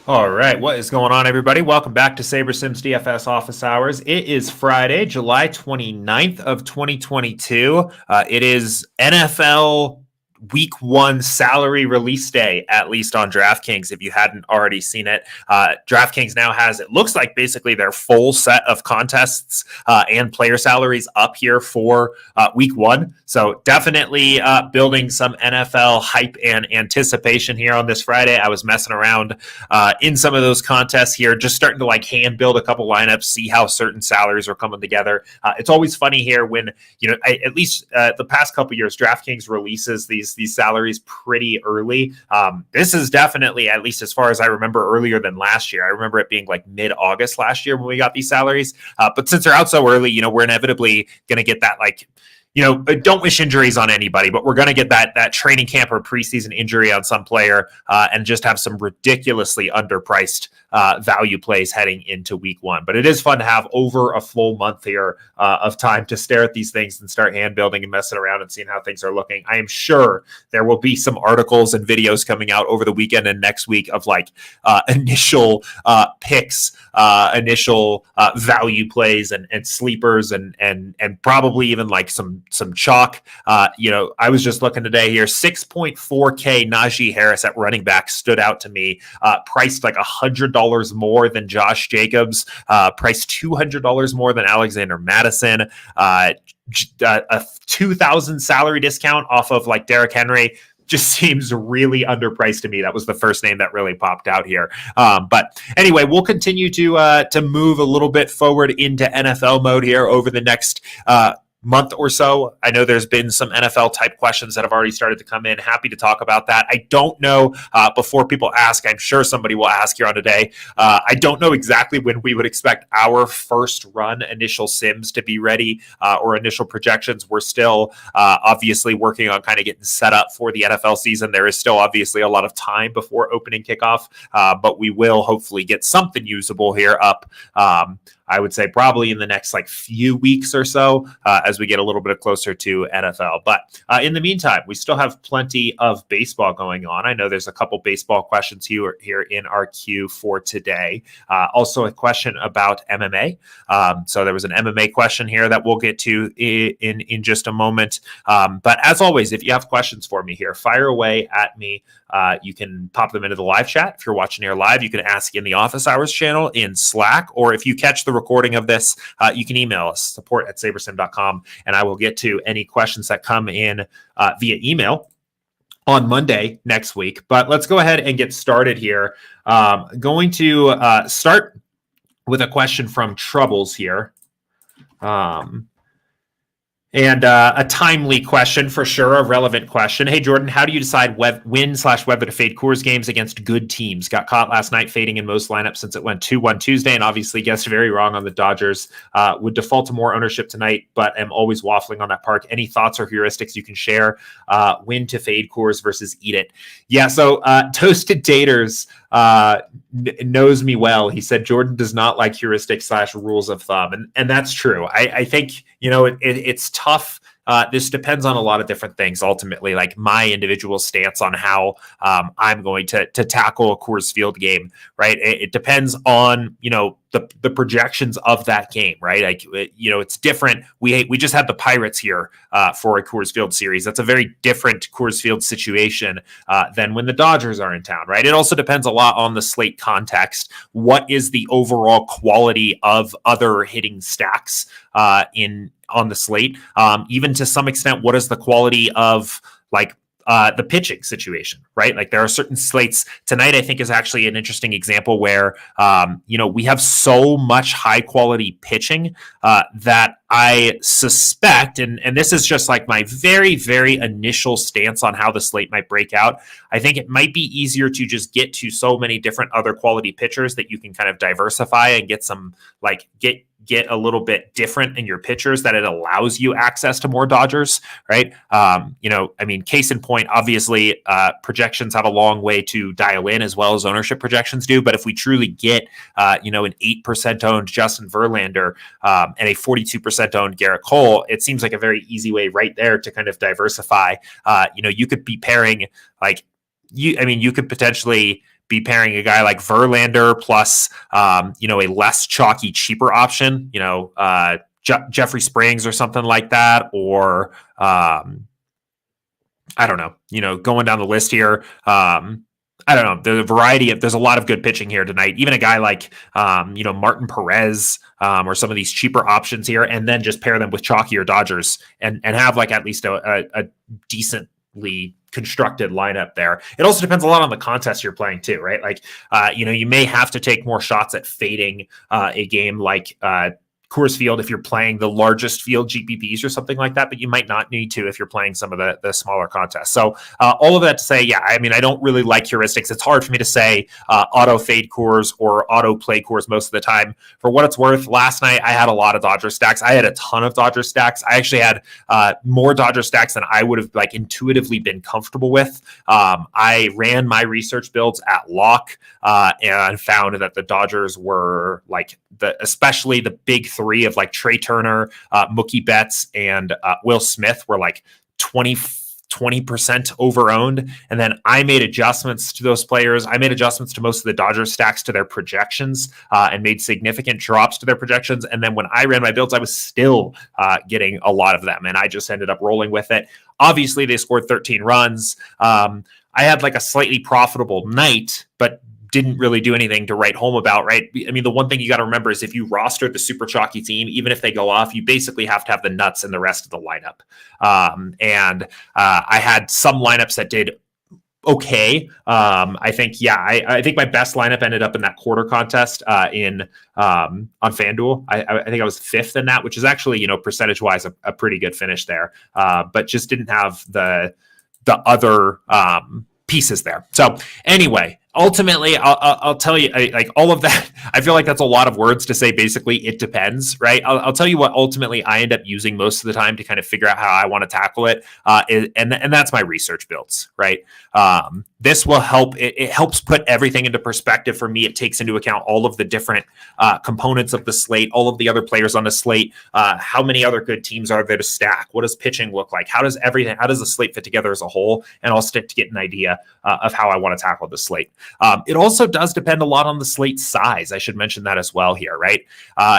All right, what is going on, everybody? Welcome back to SaberSim's DFS Office Hours. It is Friday, July 29th of 2022. It is NFL Week 1 salary release day, at least on DraftKings, if you hadn't already seen it. DraftKings now has, it looks like, basically their full set of contests and player salaries up here for Week 1. So definitely building some NFL hype and anticipation here on this Friday. I was messing around in some of those contests here, just starting to like hand build a couple lineups, see how certain salaries are coming together. It's always funny here when, at least the past couple years, DraftKings releases these salaries pretty early. This is definitely, at least as far as I remember, earlier than last year. I remember it being like mid-August last year when we got these salaries. But since they're out so early, we're inevitably going to get that don't wish injuries on anybody, but we're going to get that training camp or preseason injury on some player and just have some ridiculously underpriced value plays heading into Week 1. But it is fun to have over a full month here of time to stare at these things and start hand building and messing around and seeing how things are looking. I am sure there will be some articles and videos coming out over the weekend and next week of initial picks, initial value plays and sleepers and probably even like some chalk. I was just looking today here, 6.4K Najee Harris at running back stood out to me, priced like $100 more than Josh Jacobs, priced $200 more than Alexander Madison, a 2,000 salary discount off of like Derrick Henry. Just seems really underpriced to me. That was the first name that really popped out here. But anyway, we'll continue to move a little bit forward into NFL mode here over the next month or so. I know there's been some NFL type questions that have already started to come in. Happy to talk about that. I don't know, before people ask, I'm sure somebody will ask here on today. I don't know exactly when we would expect our first run initial sims to be ready or initial projections. We're still obviously working on kind of getting set up for the NFL season. There is still obviously a lot of time before opening kickoff, but we will hopefully get something usable here up. I would say probably in the next few weeks or so as we get a little bit closer to NFL. But in the meantime, we still have plenty of baseball going on. I know there's a couple baseball questions here in our queue for today. Also a question about MMA. So there was an MMA question here that we'll get to in just a moment. But as always, if you have questions for me here, fire away at me. You can pop them into the live chat. If you're watching here live, you can ask in the Office Hours channel in Slack, or if you catch the recording of this, you can email us, support@sabersim.com, and I will get to any questions that come in via email on Monday next week. But let's go ahead and get started here. Going to start with a question from Troubles here. And a timely question for sure, a relevant question. Hey, Jordan, how do you decide when/whether to fade Coors games against good teams? Got caught last night fading in most lineups since it went 2-1 Tuesday, and obviously guessed very wrong on the Dodgers. Would default to more ownership tonight, but am always waffling on that park. Any thoughts or heuristics you can share? When to fade Coors versus eat it? Yeah, so Toasted Taters knows me well. He said Jordan does not like heuristics/rules of thumb, and that's true. I think it's tough. This depends on a lot of different things. Ultimately, like my individual stance on how I'm going to tackle a Coors Field game, right? It depends on the projections of that game, right? It's different. We just had the Pirates here for a Coors Field series. That's a very different Coors Field situation than when the Dodgers are in town, right? It also depends a lot on the slate context. What is the overall quality of other hitting stacks on the slate? Even to some extent, what is the quality of the pitching situation, right? Like there are certain slates. Tonight, I think, is actually an interesting example where, we have so much high quality pitching that I suspect, and this is just like my very, very initial stance on how the slate might break out. I think it might be easier to just get to so many different other quality pitchers that you can kind of diversify and get some get a little bit different in your pitchers, that it allows you access to more Dodgers, right? Case in point, obviously, projections have a long way to dial in as well as ownership projections do. But if we truly get, an 8% owned Justin Verlander and a 42% owned Garrett Cole, it seems like a very easy way right there to kind of diversify. You could be pairing you could potentially be pairing a guy like Verlander plus, a less chalky, cheaper option, Jeffrey Springs or something like that, or I don't know, going down the list here. I don't know. There's a lot of good pitching here tonight. Even a guy like, Martin Perez, or some of these cheaper options here, and then just pair them with chalkier Dodgers and have like at least a decently constructed lineup there. It also depends a lot on the contest you're playing too, right? Like, you may have to take more shots at fading a game like Coors Field if you're playing the largest field GPPs or something like that, but you might not need to if you're playing some of the smaller contests. So all of that to say, yeah, I mean, I don't really like heuristics. It's hard for me to say auto fade Coors or auto play Coors most of the time. For what it's worth, last night I had a lot of Dodger stacks. I had a ton of Dodger stacks. I actually had more Dodger stacks than I would have like intuitively been comfortable with. I ran my research builds at lock and found that the Dodgers were like especially the big three of like Trey Turner, Mookie Betts, and Will Smith were like 20% over-owned. And then I made adjustments to those players. I made adjustments to most of the Dodgers stacks to their projections and made significant drops to their projections. And then when I ran my builds, I was still getting a lot of them. And I just ended up rolling with it. Obviously, they scored 13 runs. I had like a slightly profitable night, but didn't really do anything to write home about, right? I mean, the one thing you got to remember is if you roster the super chalky team, even if they go off, you basically have to have the nuts in the rest of the lineup. I had some lineups that did okay. I think my best lineup ended up in that quarter contest on FanDuel. I think I was fifth in that, which is actually, percentage wise, a pretty good finish there. But just didn't have the other pieces there. So anyway, ultimately, I'll tell you, like all of that, I feel like that's a lot of words to say. Basically, it depends, right? I'll tell you what ultimately I end up using most of the time to kind of figure out how I want to tackle it. And that's my research builds, right? This will help. It helps put everything into perspective for me. It takes into account all of the different components of the slate, all of the other players on the slate, how many other good teams are there to stack? What does pitching look like? How does the slate fit together as a whole? And I'll stick to get an idea of how I want to tackle the slate. It also does depend a lot on the slate size. I should mention that as well here, right?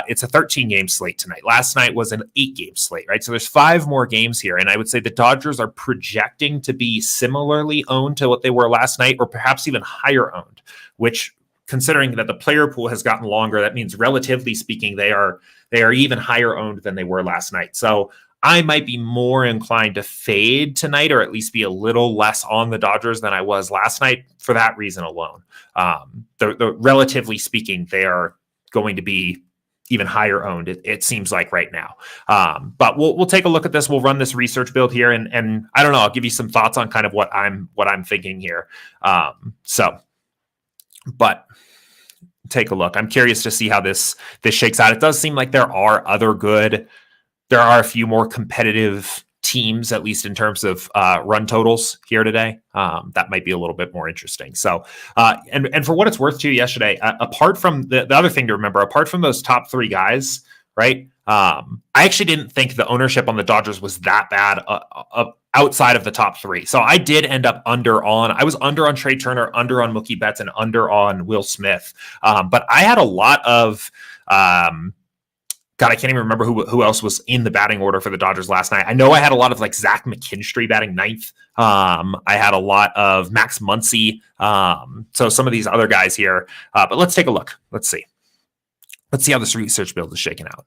It's a 13-game slate tonight. Last night was an 8-game slate, right? So there's 5 more games here. And I would say the Dodgers are projecting to be similarly owned to what they were last night, or perhaps even higher owned, which, considering that the player pool has gotten longer, that means relatively speaking, they are even higher owned than they were last night. So I might be more inclined to fade tonight, or at least be a little less on the Dodgers than I was last night for that reason alone. The relatively speaking, they are going to be even higher owned, it seems like right now. But we'll take a look at this. We'll run this research build here, and I don't know, I'll give you some thoughts on kind of what I'm thinking here. But take a look. I'm curious to see how this shakes out. It does seem like there are a few more competitive teams, at least in terms of run totals here today. That might be a little bit more interesting. So, and for what it's worth too, yesterday, apart from the other thing to remember, apart from those top 3 guys, right? I actually didn't think the ownership on the Dodgers was that bad outside of the top 3. So I did end up I was under on Trey Turner, under on Mookie Betts, and under on Will Smith. But I had a lot of, God, I can't even remember who else was in the batting order for the Dodgers last night. I know I had a lot of like Zach McKinstry batting 9th. I had a lot of Max Muncy. So some of these other guys here. But let's take a look. Let's see how this research build is shaking out.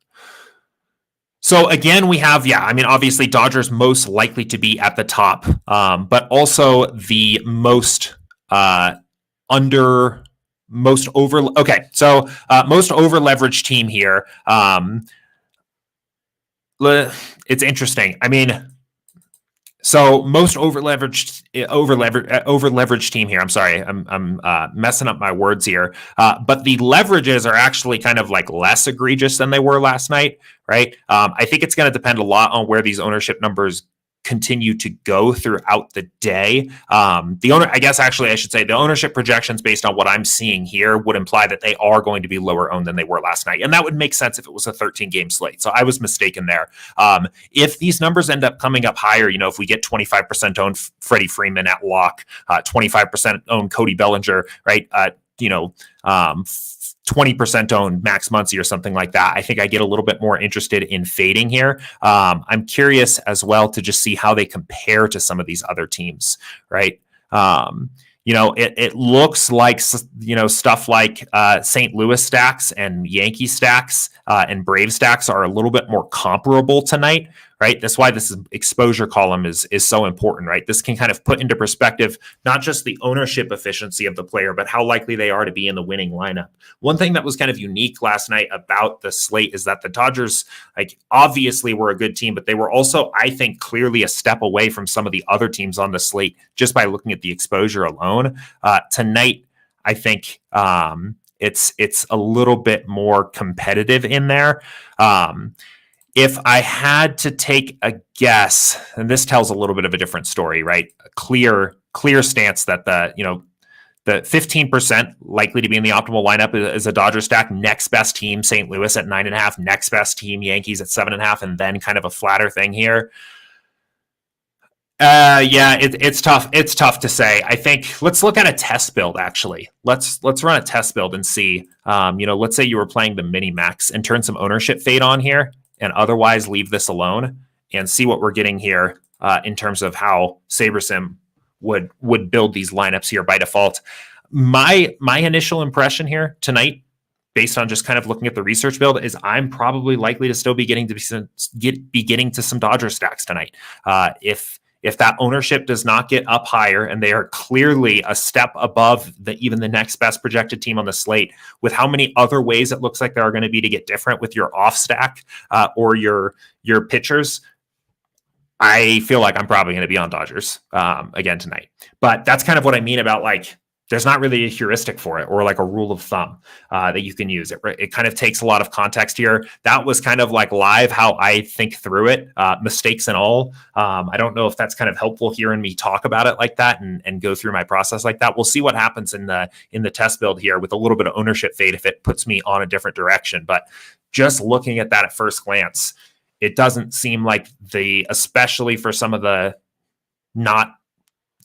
So again, we have, obviously Dodgers most likely to be at the top, but also the most most over leveraged team here. It's interesting. I mean, so most over leveraged team here. I'm sorry, I'm messing up my words here. But the leverages are actually kind of like less egregious than they were last night, right? I think it's going to depend a lot on where these ownership numbers continue to go throughout the day. I should say the ownership projections based on what I'm seeing here would imply that they are going to be lower owned than they were last night. And that would make sense if it was a 13 game slate. So I was mistaken there. If these numbers end up coming up higher, if we get 25% owned Freddie Freeman at lock, 25% owned Cody Bellinger, right? 20% owned Max Muncy or something like that, I think I get a little bit more interested in fading here. I'm curious as well to just see how they compare to some of these other teams, right? It looks like, stuff like St. Louis stacks and Yankee stacks and Brave stacks are a little bit more comparable tonight, right? That's why this exposure column is so important, right? This can kind of put into perspective not just the ownership efficiency of the player, but how likely they are to be in the winning lineup. One thing that was kind of unique last night about the slate is that the Dodgers, obviously were a good team, but they were also, I think, clearly a step away from some of the other teams on the slate just by looking at the exposure alone. Tonight, I think it's a little bit more competitive in there. If I had to take a guess, and this tells a little bit of a different story, right? A clear stance that the 15% likely to be in the optimal lineup is a Dodger stack. Next best team, St. Louis at 9.5. Next best team, Yankees at 7.5, and then kind of a flatter thing here. It's tough. It's tough to say. I think let's look at a test build. Actually, let's run a test build and see. Let's say you were playing the mini max and turn some ownership fade on here, and otherwise leave this alone and see what we're getting here in terms of how SaberSim would build these lineups here by default. My initial impression here tonight, based on just kind of looking at the research build, is I'm probably likely to still be getting to some Dodger stacks tonight. If that ownership does not get up higher, and they are clearly a step above even the next best projected team on the slate, with how many other ways it looks like there are going to be to get different with your off stack or your pitchers, I feel like I'm probably going to be on Dodgers again tonight. But that's kind of what I mean about there's not really a heuristic for it or a rule of thumb that you can use. It kind of takes a lot of context here. That was kind of live how I think through it, mistakes and all. I don't know if that's kind of helpful hearing me talk about it like that and go through my process like that. We'll see what happens in the test build here with a little bit of ownership fade if it puts me on a different direction. But just looking at that at first glance, it doesn't seem like especially for some of the not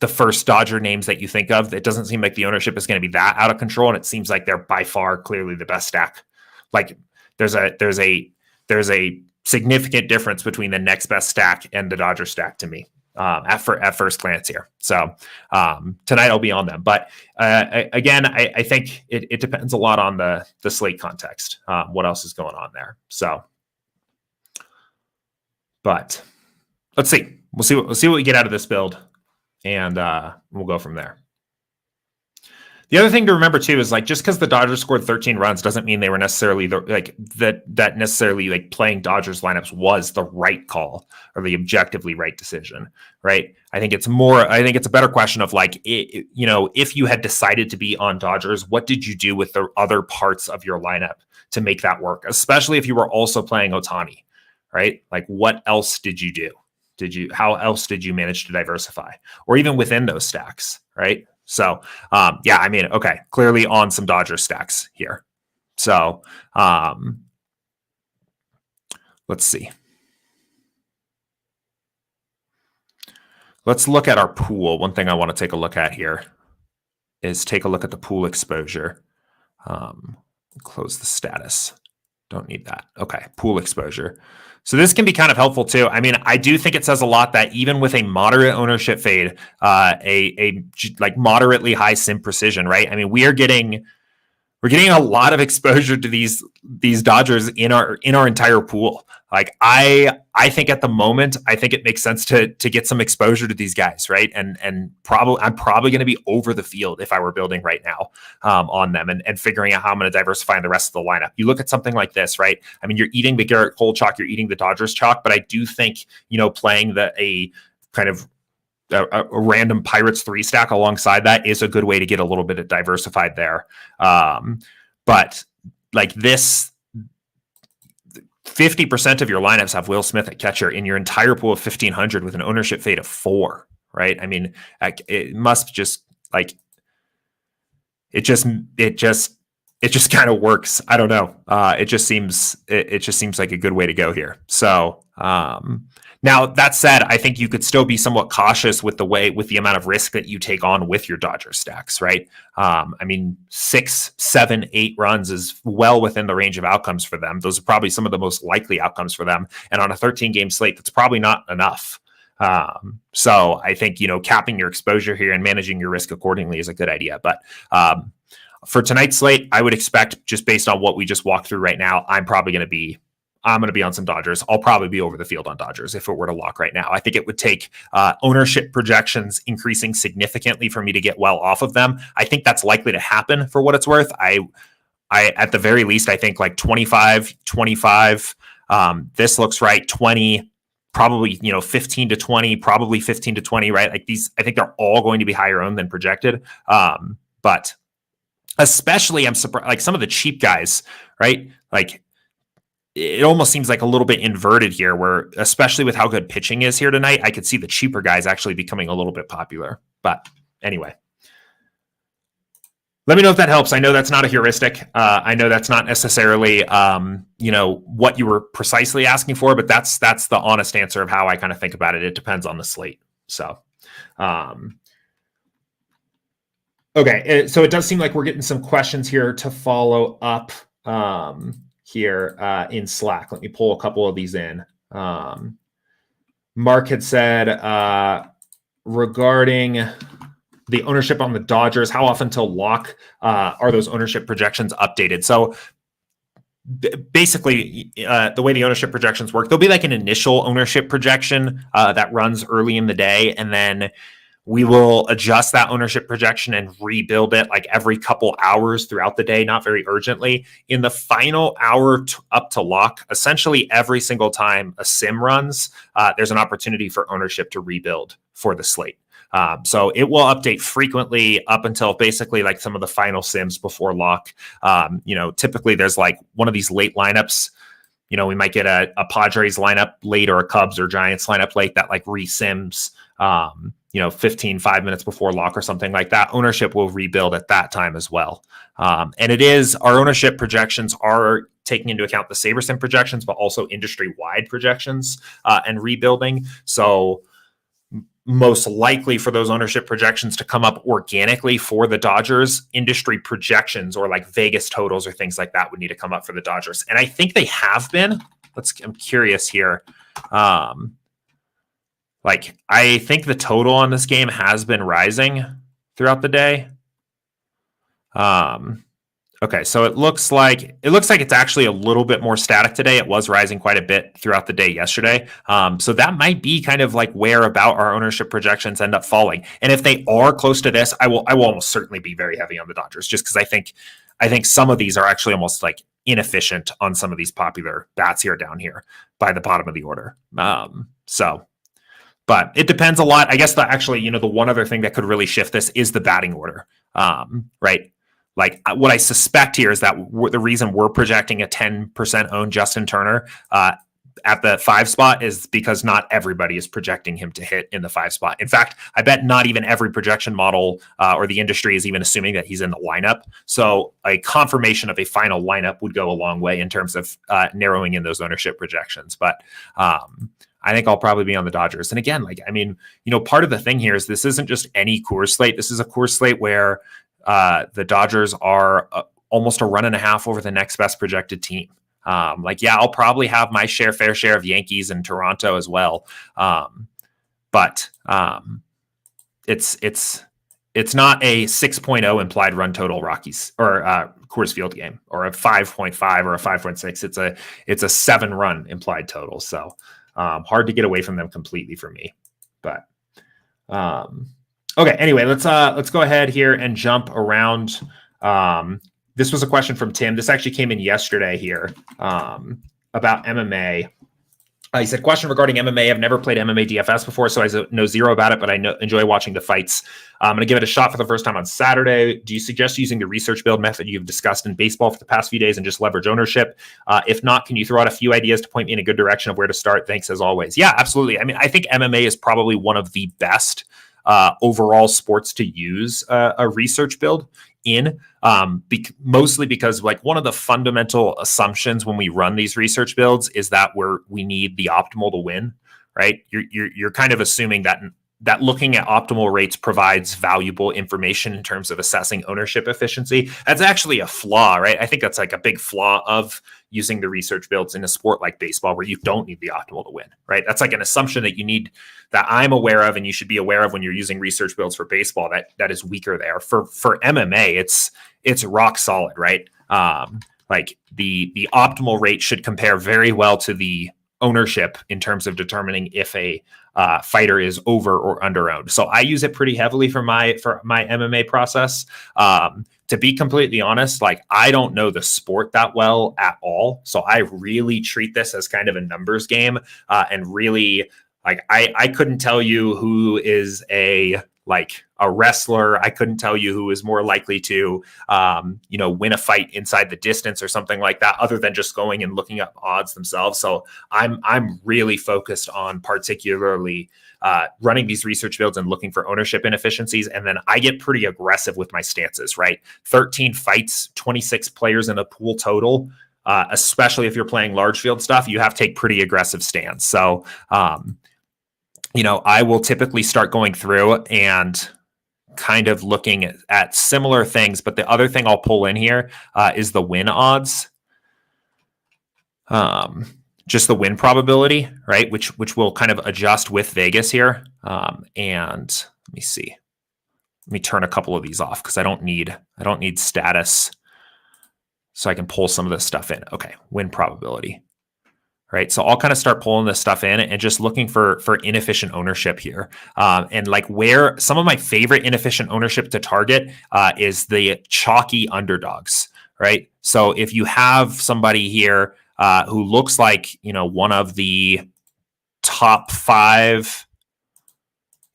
the first Dodger names that you think of, it doesn't seem like the ownership is going to be that out of control. And it seems like they're by far clearly the best stack. There's a significant difference between the next best stack and the Dodger stack to me at first glance here. So tonight I'll be on them. But again, I think it depends a lot on the slate context, what else is going on there. So, but let's see. We'll see what we get out of this build. And we'll go from there. The other thing to remember too is just because the Dodgers scored 13 runs doesn't mean they were necessarily that necessarily playing Dodgers lineups was the right call or the objectively right decision, right? I think it's a better question of if you had decided to be on Dodgers, what did you do with the other parts of your lineup to make that work? Especially if you were also playing Ohtani, right? What else did you do? How else did you manage to diversify, or even within those stacks, right? So, okay, clearly on some Dodger stacks here. So, let's see. Let's look at our pool. One thing I want to take a look at here is take a look at the pool exposure. Close the status. Don't need that. Okay, pool exposure. So this can be kind of helpful too. I mean, I do think it says a lot that even with a moderate ownership fade, a moderately high sim precision, right? I mean, we're getting a lot of exposure to these Dodgers in our entire pool. I think at the moment, I think it makes sense to get some exposure to these guys, right? And I'm probably going to be over the field if I were building right now on them and figuring out how I'm going to diversify in the rest of the lineup. You look at something like this, right? I mean, you're eating the Garrett Cole chalk, you're eating the Dodgers chalk, but I do think playing a random Pirates 3 stack alongside that is a good way to get a little bit of diversified there. But this 50% of your lineups have Will Smith at catcher in your entire pool of 1,500 with an ownership fade of 4, right? I mean, it must just like, it just kind of works. I don't know. It just seems like a good way to go here. So, now that said, I think you could still be somewhat cautious with the amount of risk that you take on with your Dodgers stacks, right? I mean, 6, 7, 8 runs is well within the range of outcomes for them. Those are probably some of the most likely outcomes for them. And on a 13-game slate, that's probably not enough. So I think, capping your exposure here and managing your risk accordingly is a good idea. But for tonight's slate, I would expect, just based on what we just walked through right now, I'm going to be on some Dodgers. I'll probably be over the field on Dodgers if it were to lock right now. I think it would take ownership projections increasing significantly for me to get well off of them. I think that's likely to happen for what it's worth. I at the very least, I think like 25. This looks right. 20, probably, 15 to 20, probably 15 to 20, right? Like these, I think they're all going to be higher owned than projected. But especially, I'm surprised, like some of the cheap guys, right? Like, it almost seems like a little bit inverted here, where especially with how good pitching is here tonight, I could see the cheaper guys actually becoming a little bit popular. But anyway, let me know if that helps. I know that's not a heuristic. I know that's not necessarily, what you were precisely asking for, but that's the honest answer of how I kind of think about it. It depends on the slate. So, okay. So it does seem like we're getting some questions here to follow up. Here in Slack. Let me pull a couple of these in. Mark had said regarding the ownership on the Dodgers, how often till lock are those ownership projections updated? So basically, the way the ownership projections work, there'll be like an initial ownership projection that runs early in the day, and then we will adjust that ownership projection and rebuild it like every couple hours throughout the day, not very urgently. In the final hour up to lock, essentially every single time a sim runs, there's an opportunity for ownership to rebuild for the slate. So it will update frequently up until basically like some of the final sims before lock. Typically there's like one of these late lineups. We might get a Padres lineup late or a Cubs or Giants lineup late that like re-sims 5 minutes before lock or something like that. Ownership will rebuild at that time as well. And our ownership projections are taking into account the SaberSim projections, but also industry-wide projections and rebuilding. So most likely for those ownership projections to come up organically for the Dodgers, industry projections or like Vegas totals or things like that would need to come up for the Dodgers. And I think they have been. I'm curious here. I think the total on this game has been rising throughout the day. Okay, so it looks like it's actually a little bit more static today. It was rising quite a bit throughout the day yesterday. So that might be kind of like where about our ownership projections end up falling. And if they are close to this, I will almost certainly be very heavy on the Dodgers, just because I think some of these are actually almost like inefficient on some of these popular bats here down here by the bottom of the order. But it depends a lot. I guess the one other thing that could really shift this is the batting order, right? Like what I suspect here is that the reason we're projecting a 10% owned Justin Turner at the 5 spot is because not everybody is projecting him to hit in the 5 spot. In fact, I bet not even every projection model or the industry is even assuming that he's in the lineup. So a confirmation of a final lineup would go a long way in terms of narrowing in those ownership projections. But I think I'll probably be on the Dodgers. And again, part of the thing here is this isn't just any Coors slate. This is a Coors slate where the Dodgers are almost a run and a half over the next best projected team. I'll probably have my fair share of Yankees and Toronto as well. But it's not a 6.0 implied run total Rockies or Coors Field game, or a 5.5 or a 5.6. It's a 7 run implied total. So hard to get away from them completely for me. But okay, anyway, let's go ahead here and jump around. This was a question from Tim. This actually came in yesterday here about MMA. He said, question regarding MMA. I've never played MMA DFS before, so I know zero about it, but I enjoy watching the fights. I'm going to give it a shot for the first time on Saturday. Do you suggest using the research build method you've discussed in baseball for the past few days and just leverage ownership? If not, can you throw out a few ideas to point me in a good direction of where to start? Thanks as always. Yeah, absolutely. I mean, I think MMA is probably one of the best overall sports to use a research build in, mostly because like one of the fundamental assumptions when we run these research builds is that we need the optimal to win, right? You're kind of assuming that looking at optimal rates provides valuable information in terms of assessing ownership efficiency. That's actually a flaw, right? I think that's like a big flaw of using the research builds in a sport like baseball where you don't need the optimal to win, right? That's like an assumption that you need, that I'm aware of and you should be aware of when you're using research builds for baseball that is weaker there. For MMA, it's rock solid, right? Like the optimal rate should compare very well to the ownership in terms of determining if a fighter is over or under owned. So I use it pretty heavily for my MMA process. To be completely honest, like I don't know the sport that well at all. So I really treat this as kind of a numbers game. And really like, I couldn't tell you who is a wrestler. I couldn't tell you who is more likely to, win a fight inside the distance or something like that, other than just going and looking up odds themselves. So I'm really focused on particularly running these research builds and looking for ownership inefficiencies. And then I get pretty aggressive with my stances, right? 13 fights, 26 players in a pool total. Especially if you're playing large field stuff, you have to take pretty aggressive stands. So, I will typically start going through and kind of looking at similar things. But the other thing I'll pull in here is the win odds. Just the win probability, right? Which will kind of adjust with Vegas here. And let me see. Let me turn a couple of these off because I don't need status. So I can pull some of this stuff in. Okay, win probability. Right. So I'll kind of start pulling this stuff in and just looking for inefficient ownership here. And like where some of my favorite inefficient ownership to target is the chalky underdogs. Right. So if you have somebody here who looks like, one of the top five,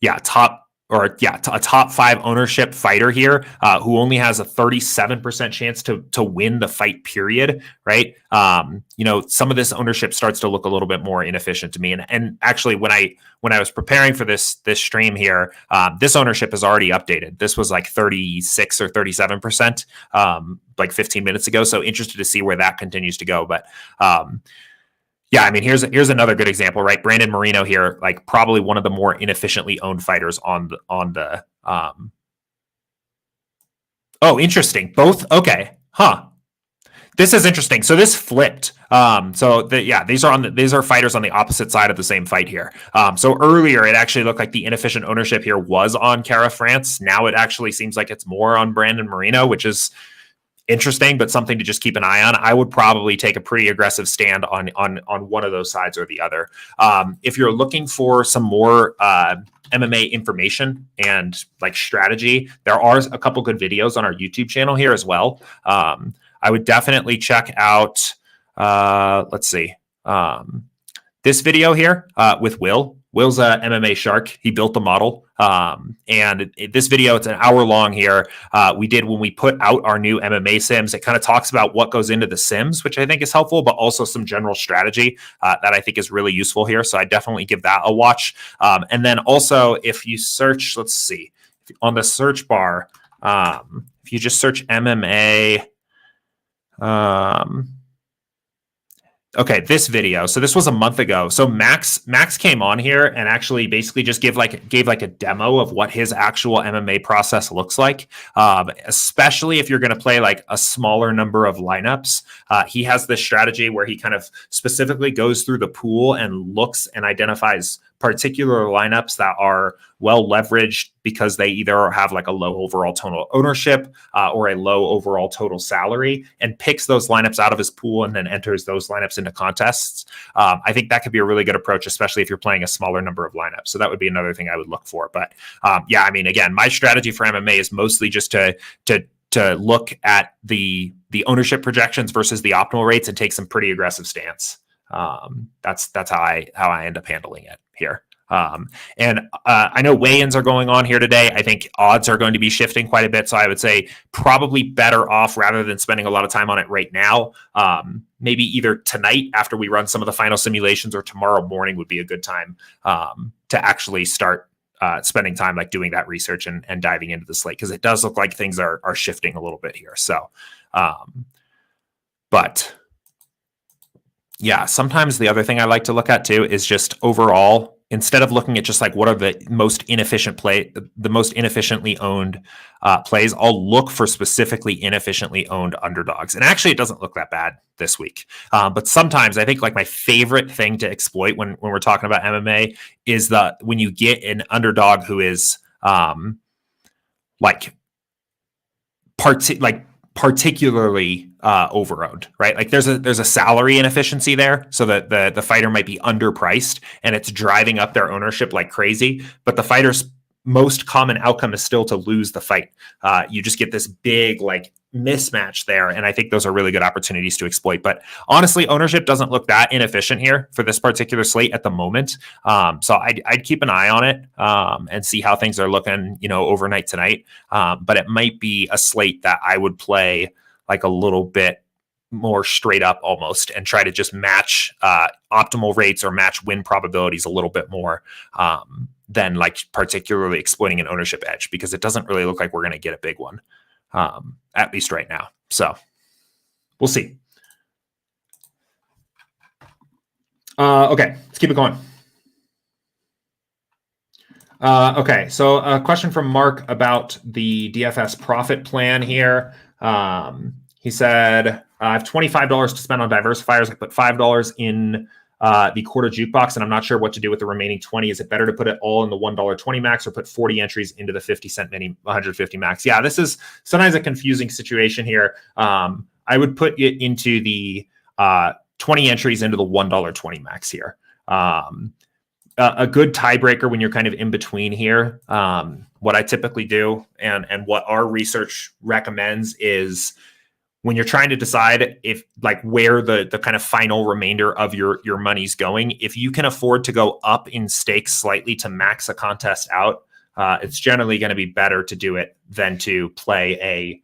a top five ownership fighter here who only has a 37% chance to win the fight period, right? Some of this ownership starts to look a little bit more inefficient to me. And actually, when I was preparing for this stream here, this ownership is already updated. This was like 36 or 37%, like 15 minutes ago. So interested to see where that continues to go. But yeah, I mean, here's another good example, right? Brandon Moreno here, like probably one of the more inefficiently owned fighters on the. Oh, interesting. Both. Okay. Huh. This is interesting. So this flipped. These are fighters on the opposite side of the same fight here. So earlier it actually looked like the inefficient ownership here was on Kara France. Now it actually seems like it's more on Brandon Moreno, which is interesting, but something to just keep an eye on. I would probably take a pretty aggressive stand on one of those sides or the other. If you're looking for some more MMA information and like strategy, there are a couple good videos on our YouTube channel here as well. I would definitely check out, let's see, this video here with Will. Will's a MMA shark. He built the model. And this video, it's an hour long here. We did when we put out our new MMA sims. It kind of talks about what goes into the sims, which I think is helpful, but also some general strategy that I think is really useful here. So I definitely give that a watch. And then also if you search, let's see, on the search bar, if you just search MMA, okay, this video. So this was a month ago. So Max came on here and actually basically just gave like a demo of what his actual MMA process looks like. Especially if you're going to play like a smaller number of lineups. He has this strategy where he kind of specifically goes through the pool and looks and identifies particular lineups that are well leveraged because they either have like a low overall total ownership or a low overall total salary, and picks those lineups out of his pool and then enters those lineups into contests. I think that could be a really good approach, especially if you're playing a smaller number of lineups. So that would be another thing I would look for. But yeah, I mean, again, my strategy for MMA is mostly just to look at the ownership projections versus the optimal rates and take some pretty aggressive stance. That's how I end up handling it here. And I know weigh-ins are going on here today. I think odds are going to be shifting quite a bit. So I would say probably better off, rather than spending a lot of time on it right now, maybe either tonight after we run some of the final simulations, or tomorrow morning would be a good time to actually start spending time like doing that research and diving into the slate, because it does look like things are shifting a little bit here. So, but yeah, sometimes the other thing I like to look at too is just overall, instead of looking at just like what are the most inefficiently owned plays, I'll look for specifically inefficiently owned underdogs. And actually, it doesn't look that bad this week. But sometimes I think like my favorite thing to exploit when we're talking about MMA is when you get an underdog who is particularly overowned, right? Like there's a salary inefficiency there, so that the fighter might be underpriced and it's driving up their ownership like crazy, but the fighter's most common outcome is still to lose the fight. You just get this big like mismatch there, and I think those are really good opportunities to exploit. But honestly, ownership doesn't look that inefficient here for this particular slate at the moment. So I'd keep an eye on it and see how things are looking, overnight tonight. But it might be a slate that I would play like a little bit more straight up almost, and try to just match optimal rates or match win probabilities a little bit more than like particularly exploiting an ownership edge, because it doesn't really look like we're going to get a big one, at least right now. So we'll see. Okay, let's keep it going. Okay, so a question from Mark about the DFS profit plan here. He said, I have $25 to spend on diversifiers. I put $5 in the quarter jukebox, and I'm not sure what to do with the remaining 20. Is it better to put it all in the $1.20 max, or put 40 entries into the 50-cent mini 150 max? Yeah, this is sometimes a confusing situation here. I would put it into the 20 entries into the $1.20 max here. A good tiebreaker when you're kind of in between here. What I typically do and what our research recommends is, when you're trying to decide if like where the kind of final remainder of your money's going, if you can afford to go up in stakes slightly to max a contest out, it's generally going to be better to do it than to play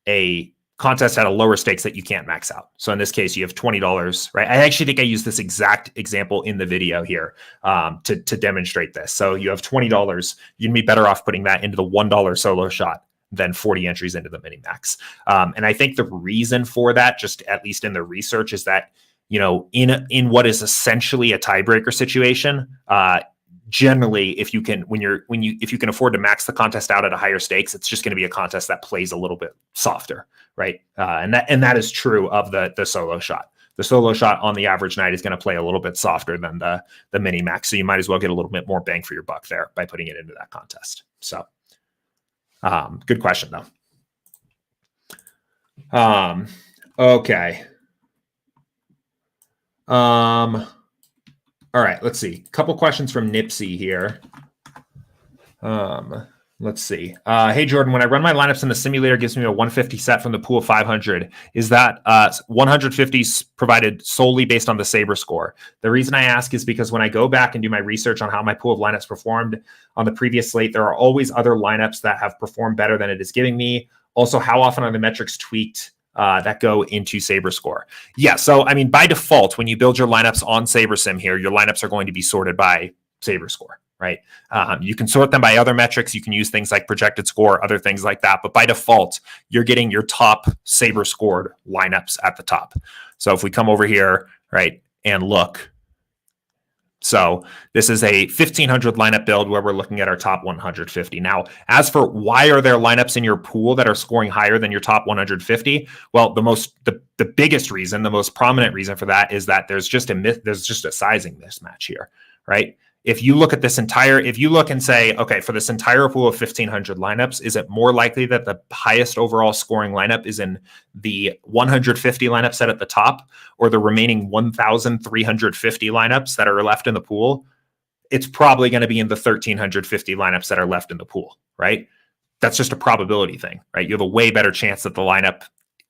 a contest at a lower stakes that you can't max out. So in this case, you have $20, right? I actually think I used this exact example in the video here to demonstrate this. So you have $20, you'd be better off putting that into the $1 solo shot than 40 entries into the mini max. And I think the reason for that, just at least in the research, is that, in what is essentially a tiebreaker situation, generally, if you can afford to max the contest out at a higher stakes, it's just going to be a contest that plays a little bit softer, right? And that is true of the solo shot. The solo shot on the average night is going to play a little bit softer than the mini max. So you might as well get a little bit more bang for your buck there by putting it into that contest. So good question though. Okay. All right, let's see. A couple questions from Nipsey here. Let's see. Hey, Jordan, when I run my lineups in the simulator, it gives me a 150 set from the pool of 500. Is that 150s provided solely based on the SaberScore? The reason I ask is because when I go back and do my research on how my pool of lineups performed on the previous slate, there are always other lineups that have performed better than it is giving me. Also, how often are the metrics tweaked that go into SaberScore? Yeah, so I mean, by default, when you build your lineups on SaberSim here, your lineups are going to be sorted by SaberScore, right? You can sort them by other metrics. You can use things like projected score, other things like that. But by default, you're getting your top SaberScored lineups at the top. So if we come over here, right, and look, so this is a 1,500 lineup build where we're looking at our top 150. Now, as for why are there lineups in your pool that are scoring higher than your top 150? Well, the biggest reason, the most prominent reason for that is that there's just a sizing mismatch here, right? If you look and say, okay, for this entire pool of 1,500 lineups, is it more likely that the highest overall scoring lineup is in the 150 lineup set at the top, or the remaining 1,350 lineups that are left in the pool? It's probably going to be in the 1,350 lineups that are left in the pool, right? That's just a probability thing, right? You have a way better chance that the lineup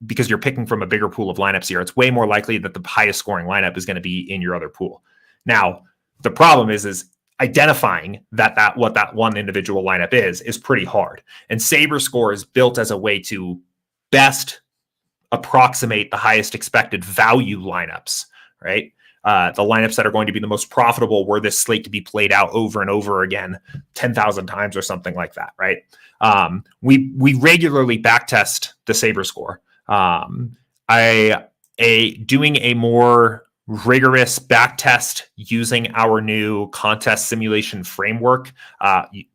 because you're picking from a bigger pool of lineups here, it's way more likely that the highest scoring lineup is going to be in your other pool. Now, the problem is identifying what that one individual lineup is pretty hard. And SaberScore is built as a way to best approximate the highest expected value lineups, right? The lineups that are going to be the most profitable were this slate to be played out over and over again 10,000 times or something like that, right? We regularly backtest the SaberScore. Doing a more rigorous backtest using our new contest simulation framework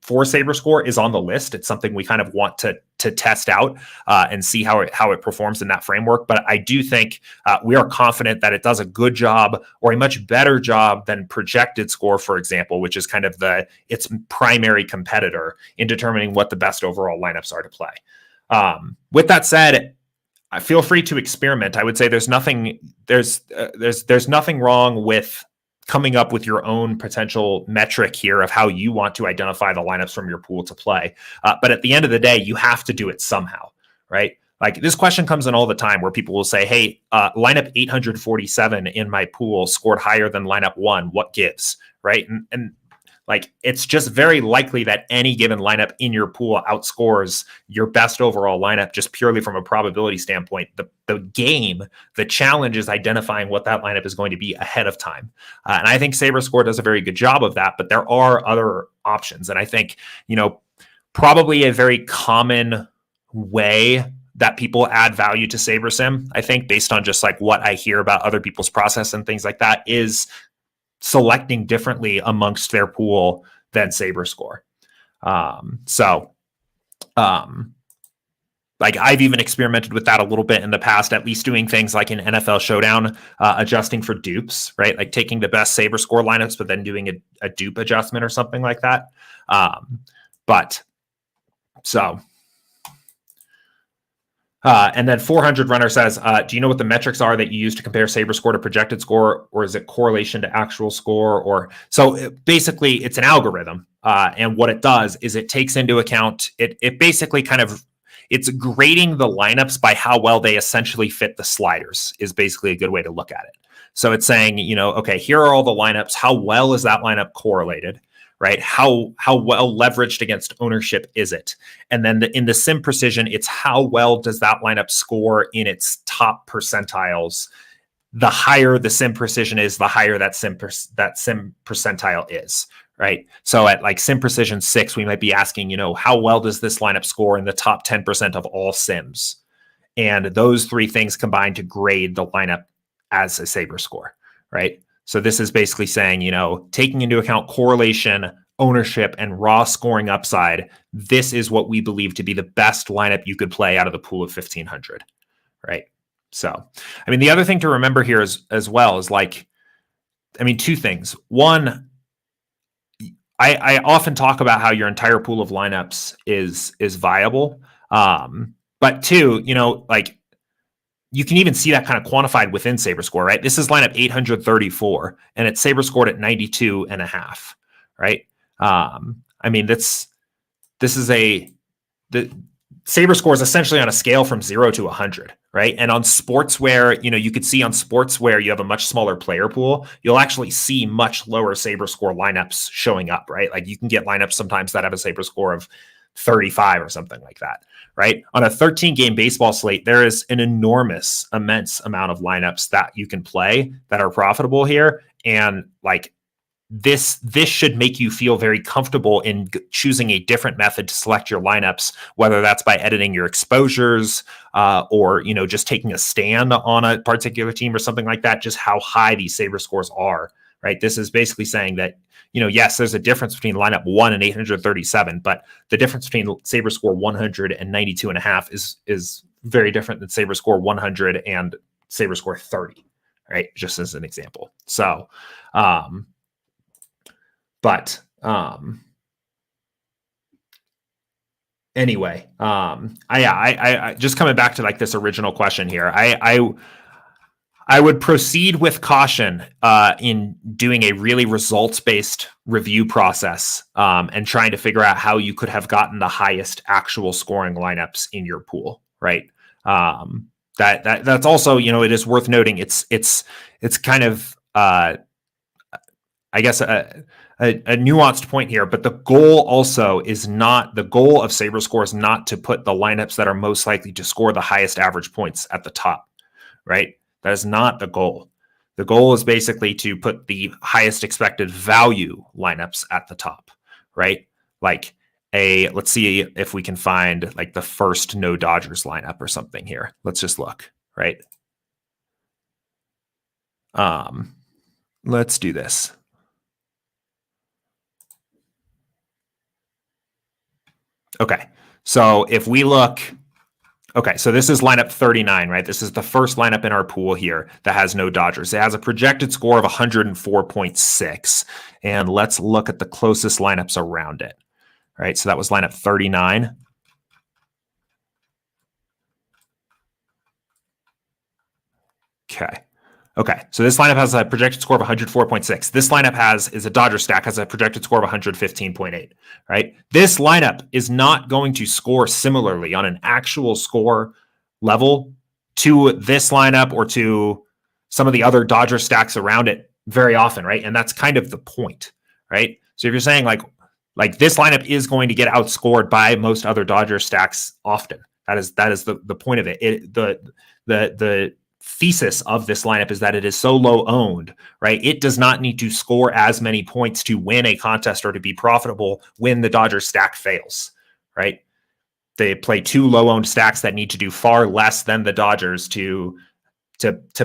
for SaberScore is on the list. It's something we kind of want to test out and see how it performs in that framework. But I do think we are confident that it does a good job, or a much better job than projected score, for example, which is kind of its primary competitor in determining what the best overall lineups are to play. With that said, feel free to experiment. I would say there's nothing wrong with coming up with your own potential metric here of how you want to identify the lineups from your pool to play. But at the end of the day, you have to do it somehow, right? Like, this question comes in all the time where people will say, hey, lineup 847 in my pool scored higher than lineup 1. What gives, right? And like, it's just very likely that any given lineup in your pool outscores your best overall lineup just purely from a probability standpoint. The challenge is identifying what that lineup is going to be ahead of time. And I think SaberScore does a very good job of that, but there are other options. And I think, probably a very common way that people add value to SaberSim, I think, based on just like what I hear about other people's process and things like that, is selecting differently amongst their pool than SaberScore. Like, I've even experimented with that a little bit in the past, at least doing things like in NFL Showdown, adjusting for dupes, right? Like taking the best SaberScore lineups, but then doing a dupe adjustment or something like that. And then 400 Runner says, do you know what the metrics are that you use to compare SaberScore to projected score, or is it correlation to actual score? Basically, it's an algorithm. And what it does is it takes into account, it basically it's grading the lineups by how well they essentially fit the sliders, is basically a good way to look at it. So it's saying, okay, here are all the lineups. How well is that lineup correlated? Right? How well leveraged against ownership is it? And then in the sim precision, it's how well does that lineup score in its top percentiles? The higher the sim precision is, the higher that sim percentile is, right? So at like sim precision 6, we might be asking, how well does this lineup score in the top 10% of all sims? And those three things combine to grade the lineup as a SaberScore, right? So this is basically saying, taking into account correlation, ownership, and raw scoring upside, this is what we believe to be the best lineup you could play out of the pool of 1,500, right? So, the other thing to remember here as well is two things. One, I often talk about how your entire pool of lineups is viable. But two, you can even see that kind of quantified within SaberScore, right? This is lineup 834, and it's SaberScored at 92.5, right? The SaberScore is essentially on a scale from 0 to 100, right? And on sports where, you could see on sports where you have a much smaller player pool, you'll actually see much lower SaberScore lineups showing up, right? Like, you can get lineups sometimes that have a SaberScore of 35 or something like that, right? On a 13-game baseball slate, there is an immense amount of lineups that you can play that are profitable here. And this should make you feel very comfortable in choosing a different method to select your lineups, whether that's by editing your exposures or, just taking a stand on a particular team or something like that, just how high these SaberScores are, right? This is basically saying that, yes, there's a difference between lineup 1 and 837, but the difference between SaberScore 100 and 92.5 is very different than SaberScore 100 and SaberScore 30, right? Just as an example. So, anyway, I just coming back to this original question here, I would proceed with caution in doing a really results-based review process and trying to figure out how you could have gotten the highest actual scoring lineups in your pool, right? that's also, it is worth noting. It's kind of, I guess, a nuanced point here, but the goal also is not, the goal of SaberScore is not to put the lineups that are most likely to score the highest average points at the top, right? That is not the goal. The goal is basically to put the highest expected value lineups at the top, right? Like let's see if we can find like the first no Dodgers lineup or something here. Let's just look, right? Let's do this. Okay, so if we look, okay, so this is lineup 39, right? This is the first lineup in our pool here that has no Dodgers. It has a projected score of 104.6, and let's look at the closest lineups around it, right? So that was lineup 39. Okay, so this lineup has a projected score of 104.6. This lineup is a Dodger stack, has a projected score of 115.8, right? This lineup is not going to score similarly on an actual score level to this lineup or to some of the other Dodger stacks around it very often, right? And that's kind of the point, right? So if you're saying like this lineup is going to get outscored by most other Dodger stacks often, that is the point of it. The thesis of this lineup is that it is so low owned, right? It does not need to score as many points to win a contest or to be profitable when the Dodgers stack fails, right? They play two low owned stacks that need to do far less than the Dodgers to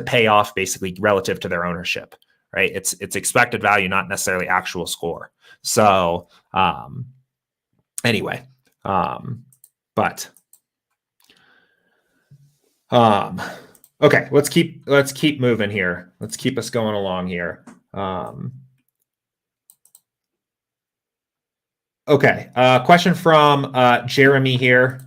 pay off basically relative to their ownership, right? It's expected value, not necessarily actual score. So anyway, okay, let's keep moving here. Let's keep us going along here. Okay, question from Jeremy here.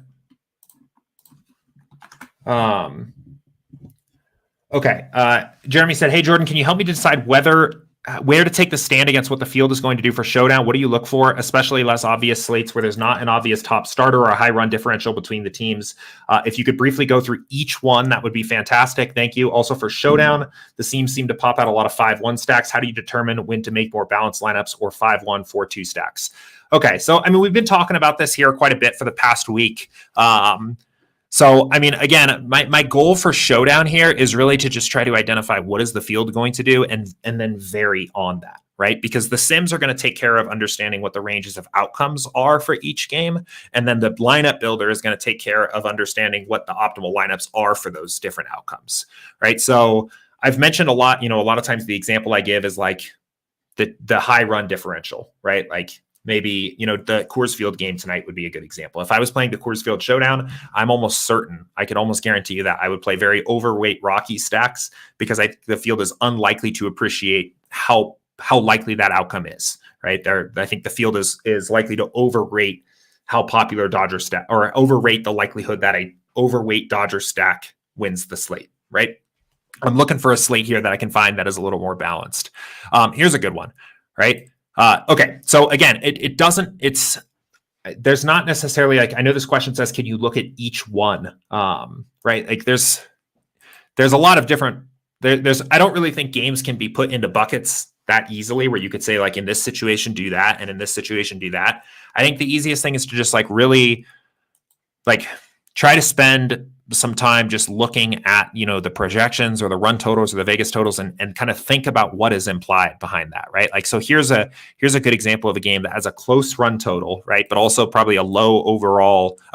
Jeremy said, "Hey Jordan, can you help me to decide where to take the stand against what the field is going to do for Showdown? What do you look for, especially less obvious slates where there's not an obvious top starter or a high run differential between the teams? If you could briefly go through each one, that would be fantastic. Thank you." Also for Showdown, the teams seem to pop out a lot of 5-1 stacks. How do you determine when to make more balanced lineups or 5-1, 4-2 stacks? Okay, so I mean, we've been talking about this here quite a bit for the past week. So, I mean, again, my goal for Showdown here is really to just try to identify what is the field going to do and then vary on that, right? Because the sims are going to take care of understanding what the ranges of outcomes are for each game. And then the lineup builder is going to take care of understanding what the optimal lineups are for those different outcomes, right? So I've mentioned a lot of times the example I give is like the high run differential, right? Like, maybe, the Coors Field game tonight would be a good example. If I was playing the Coors Field Showdown, I'm almost certain, I could almost guarantee you that I would play very overweight Rocky stacks because the field is unlikely to appreciate how likely that outcome is, right? I think the field is likely to overrate how popular Dodger stack, or overrate the likelihood that a overweight Dodger stack wins the slate, right? I'm looking for a slate here that I can find that is a little more balanced. Here's a good one, right? Okay, so again, there's not necessarily like, I know this question says, can you look at each one? Right? Like there's a lot of different, I don't really think games can be put into buckets that easily where you could say like in this situation, do that. And in this situation, do that. I think the easiest thing is to just like really like try to spend some time just looking at, the projections or the run totals or the Vegas totals and kind of think about what is implied behind that, right? Like, so here's a good example of a game that has a close run total, right? But also probably a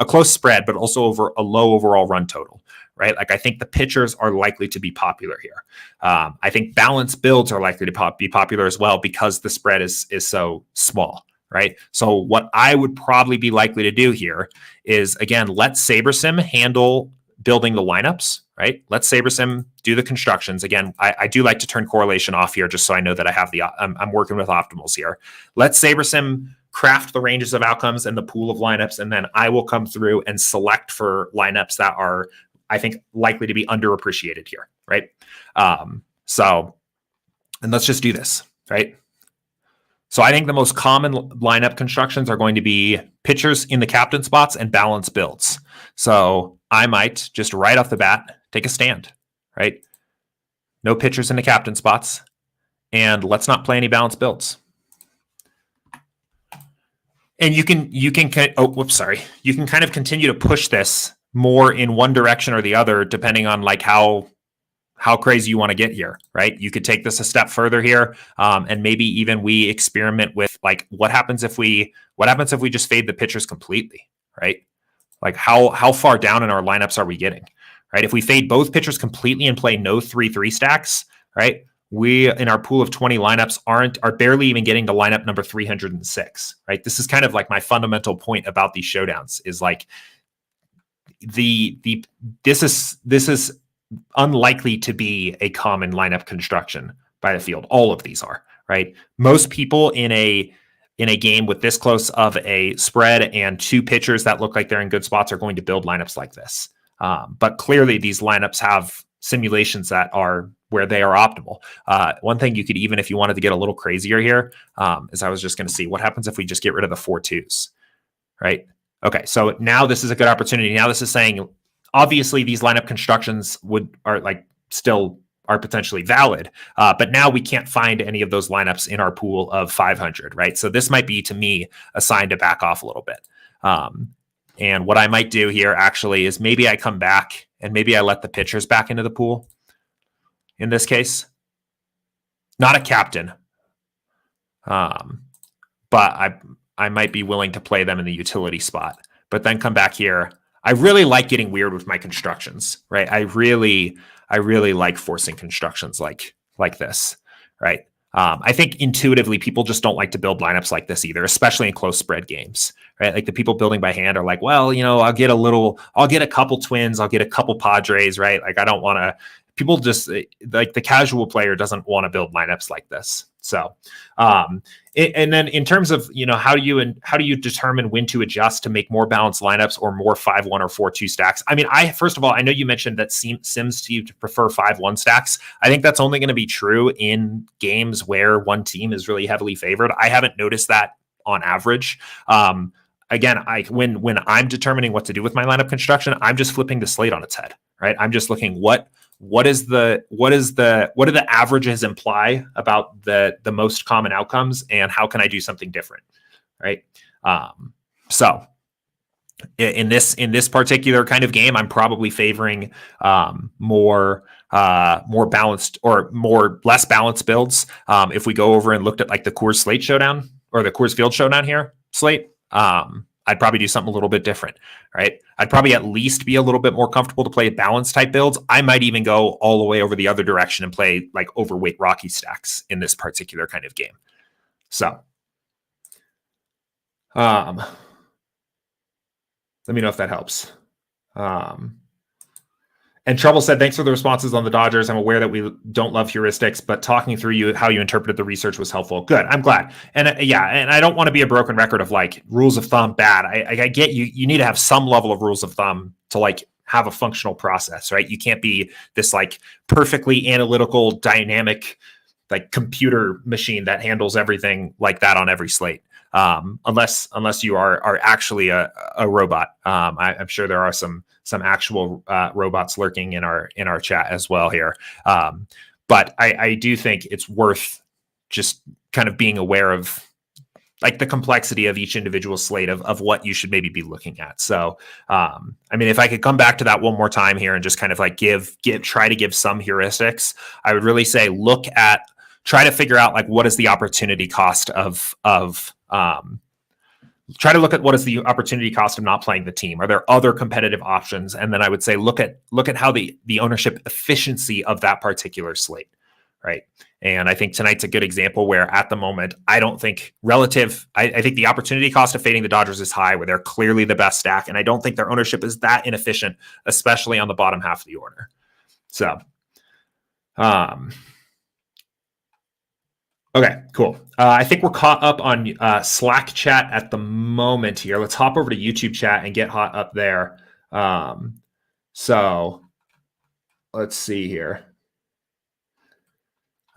close spread, but also over a low overall run total, right? Like I think the pitchers are likely to be popular here. I think balanced builds are likely to be popular as well because the spread is so small. Right. So what I would probably be likely to do here is, again, let SaberSim handle building the lineups, right? Let SaberSim do the constructions. Again, I do like to turn correlation off here just so I know that I have I'm working with optimals here. Let SaberSim craft the ranges of outcomes and the pool of lineups, and then I will come through and select for lineups that are, I think, likely to be underappreciated here, right? And let's just do this, right? So I think the most common lineup constructions are going to be pitchers in the captain spots and balanced builds. So I might just right off the bat take a stand, right? No pitchers in the captain spots, and let's not play any balanced builds. And you can you can kind of continue to push this more in one direction or the other, depending on like how crazy you want to get here, right? You could take this a step further here, and maybe even we experiment with like what happens if we just fade the pitchers completely, right? Like how far down in our lineups are we getting, right? If we fade both pitchers completely and play no 3-3 stacks, right? We in our pool of 20 lineups are barely even getting to lineup number 306, right? This is kind of like my fundamental point about these showdowns is like this is unlikely to be a common lineup construction by the field. All of these are, right? Most people in a game with this close of a spread and two pitchers that look like they're in good spots are going to build lineups like this. But clearly these lineups have simulations that are where they are optimal. One thing you could, even if you wanted to get a little crazier here, is I was just going to see what happens if we just get rid of the 4-2s, right? Okay, so now this is a good opportunity. Now this is saying, obviously these lineup constructions are potentially valid, but now we can't find any of those lineups in our pool of 500, right? So this might be, to me, a sign to back off a little bit. And what I might do here actually is maybe I come back and maybe I let the pitchers back into the pool. In this case, not a captain, but I might be willing to play them in the utility spot, but then come back here. I really like getting weird with my constructions, right? I really like forcing constructions like this, right? I think intuitively people just don't like to build lineups like this either, especially in close spread games, right? Like the people building by hand are like, well, I'll get a couple Twins, I'll get a couple Padres, right? Like I don't want to. People just like the casual player doesn't want to build lineups like this. So, and then in terms of, how do you determine when to adjust to make more balanced lineups or more 5-1 or 4-2 stacks? I mean, first of all, I know you mentioned that seems to you to prefer 5-1 stacks. I think that's only going to be true in games where one team is really heavily favored. I haven't noticed that on average. Again, when I'm determining what to do with my lineup construction, I'm just flipping the slate on its head, right? I'm just looking what do the averages imply about the most common outcomes, and how can I do something different, right? So in this particular kind of game, I'm probably favoring more balanced or less balanced builds. If we go over and looked at like the Coors Slate Showdown or the Coors Field Showdown here slate, I'd probably do something a little bit different, right? I'd probably at least be a little bit more comfortable to play balanced type builds. I might even go all the way over the other direction and play like overweight Rocky stacks in this particular kind of game. So, let me know if that helps. And Trouble said, thanks for the responses on the Dodgers. I'm aware that we don't love heuristics, but talking through how you interpreted the research was helpful. Good. I'm glad. And and I don't want to be a broken record of like rules of thumb bad. I get you need to have some level of rules of thumb to like have a functional process, right? You can't be this like perfectly analytical, dynamic, like computer machine that handles everything like that on every slate. Unless you are actually a robot. I'm sure there are some actual robots lurking in our chat as well here. But I do think it's worth just kind of being aware of like the complexity of each individual slate of what you should maybe be looking at. So, I mean, if I could come back to that one more time here and just kind of like try to give some heuristics, I would really say try to figure out like what is the opportunity cost of try to look at what is the opportunity cost of not playing the team. Are there other competitive options? And then I would say look at how the ownership efficiency of that particular slate, right? And I think tonight's a good example where at the moment, I don't think I think the opportunity cost of fading the Dodgers is high, where they're clearly the best stack. And I don't think their ownership is that inefficient, especially on the bottom half of the order. So, okay, cool. I think we're caught up on Slack chat at the moment here. Let's hop over to YouTube chat and get hot up there. So let's see here.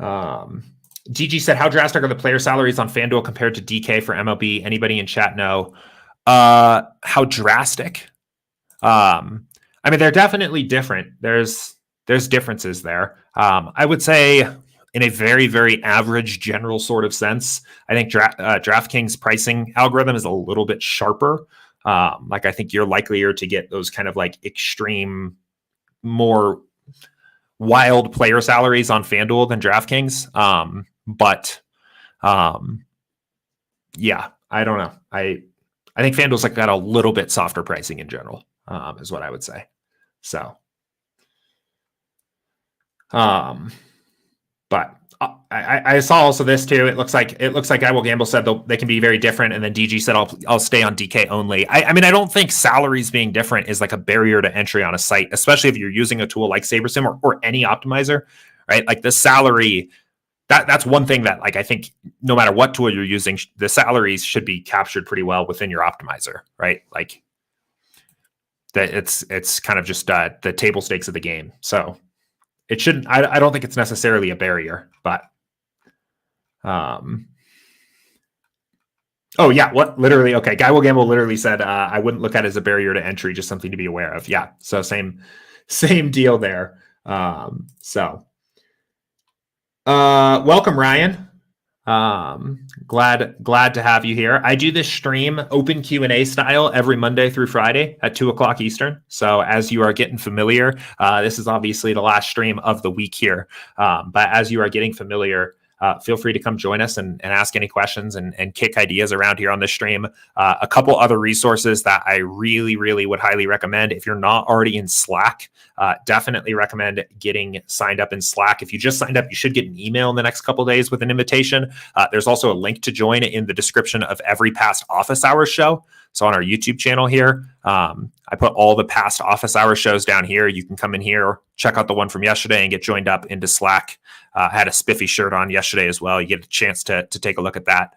DG said, how drastic are the player salaries on FanDuel compared to DK for MLB? Anybody in chat know? How drastic? I mean, they're definitely different. There's differences there. I would say in a very, very average general sort of sense, I think DraftKings pricing algorithm is a little bit sharper. Like I think you're likelier to get those kind of like extreme, more wild player salaries on FanDuel than DraftKings. But yeah, I don't know. I think FanDuel's like got a little bit softer pricing in general, is what I would say. So, but I saw also this too. It looks like I Will Gamble said they can be very different, and then DG said I'll stay on DK only. I mean, I don't think salaries being different is like a barrier to entry on a site, especially if you're using a tool like SaberSim or any optimizer, right? Like the salary. That's one thing that like I think no matter what tool you're using, the salaries should be captured pretty well within your optimizer, right? Like that it's kind of just the table stakes of the game. So it shouldn't. I don't think it's necessarily a barrier, but oh yeah, what literally? Okay, Guy Will Gamble literally said I wouldn't look at it as a barrier to entry, just something to be aware of. Yeah, so same deal there. Welcome, Ryan. Glad to have you here. I do this stream open Q&A style every Monday through Friday at 2:00 Eastern. So as you are getting familiar, this is obviously the last stream of the week here. But as you are getting familiar, feel free to come join us and ask any questions and kick ideas around here on the stream. A couple other resources that I really, really would highly recommend. If you're not already in Slack, definitely recommend getting signed up in Slack. If you just signed up, you should get an email in the next couple of days with an invitation. There's also a link to join in the description of every past office hours show. So on our YouTube channel here, I put all the past office hour shows down here. You can come in here, check out the one from yesterday and get joined up into Slack. I had a spiffy shirt on yesterday as well. You get a chance to take a look at that.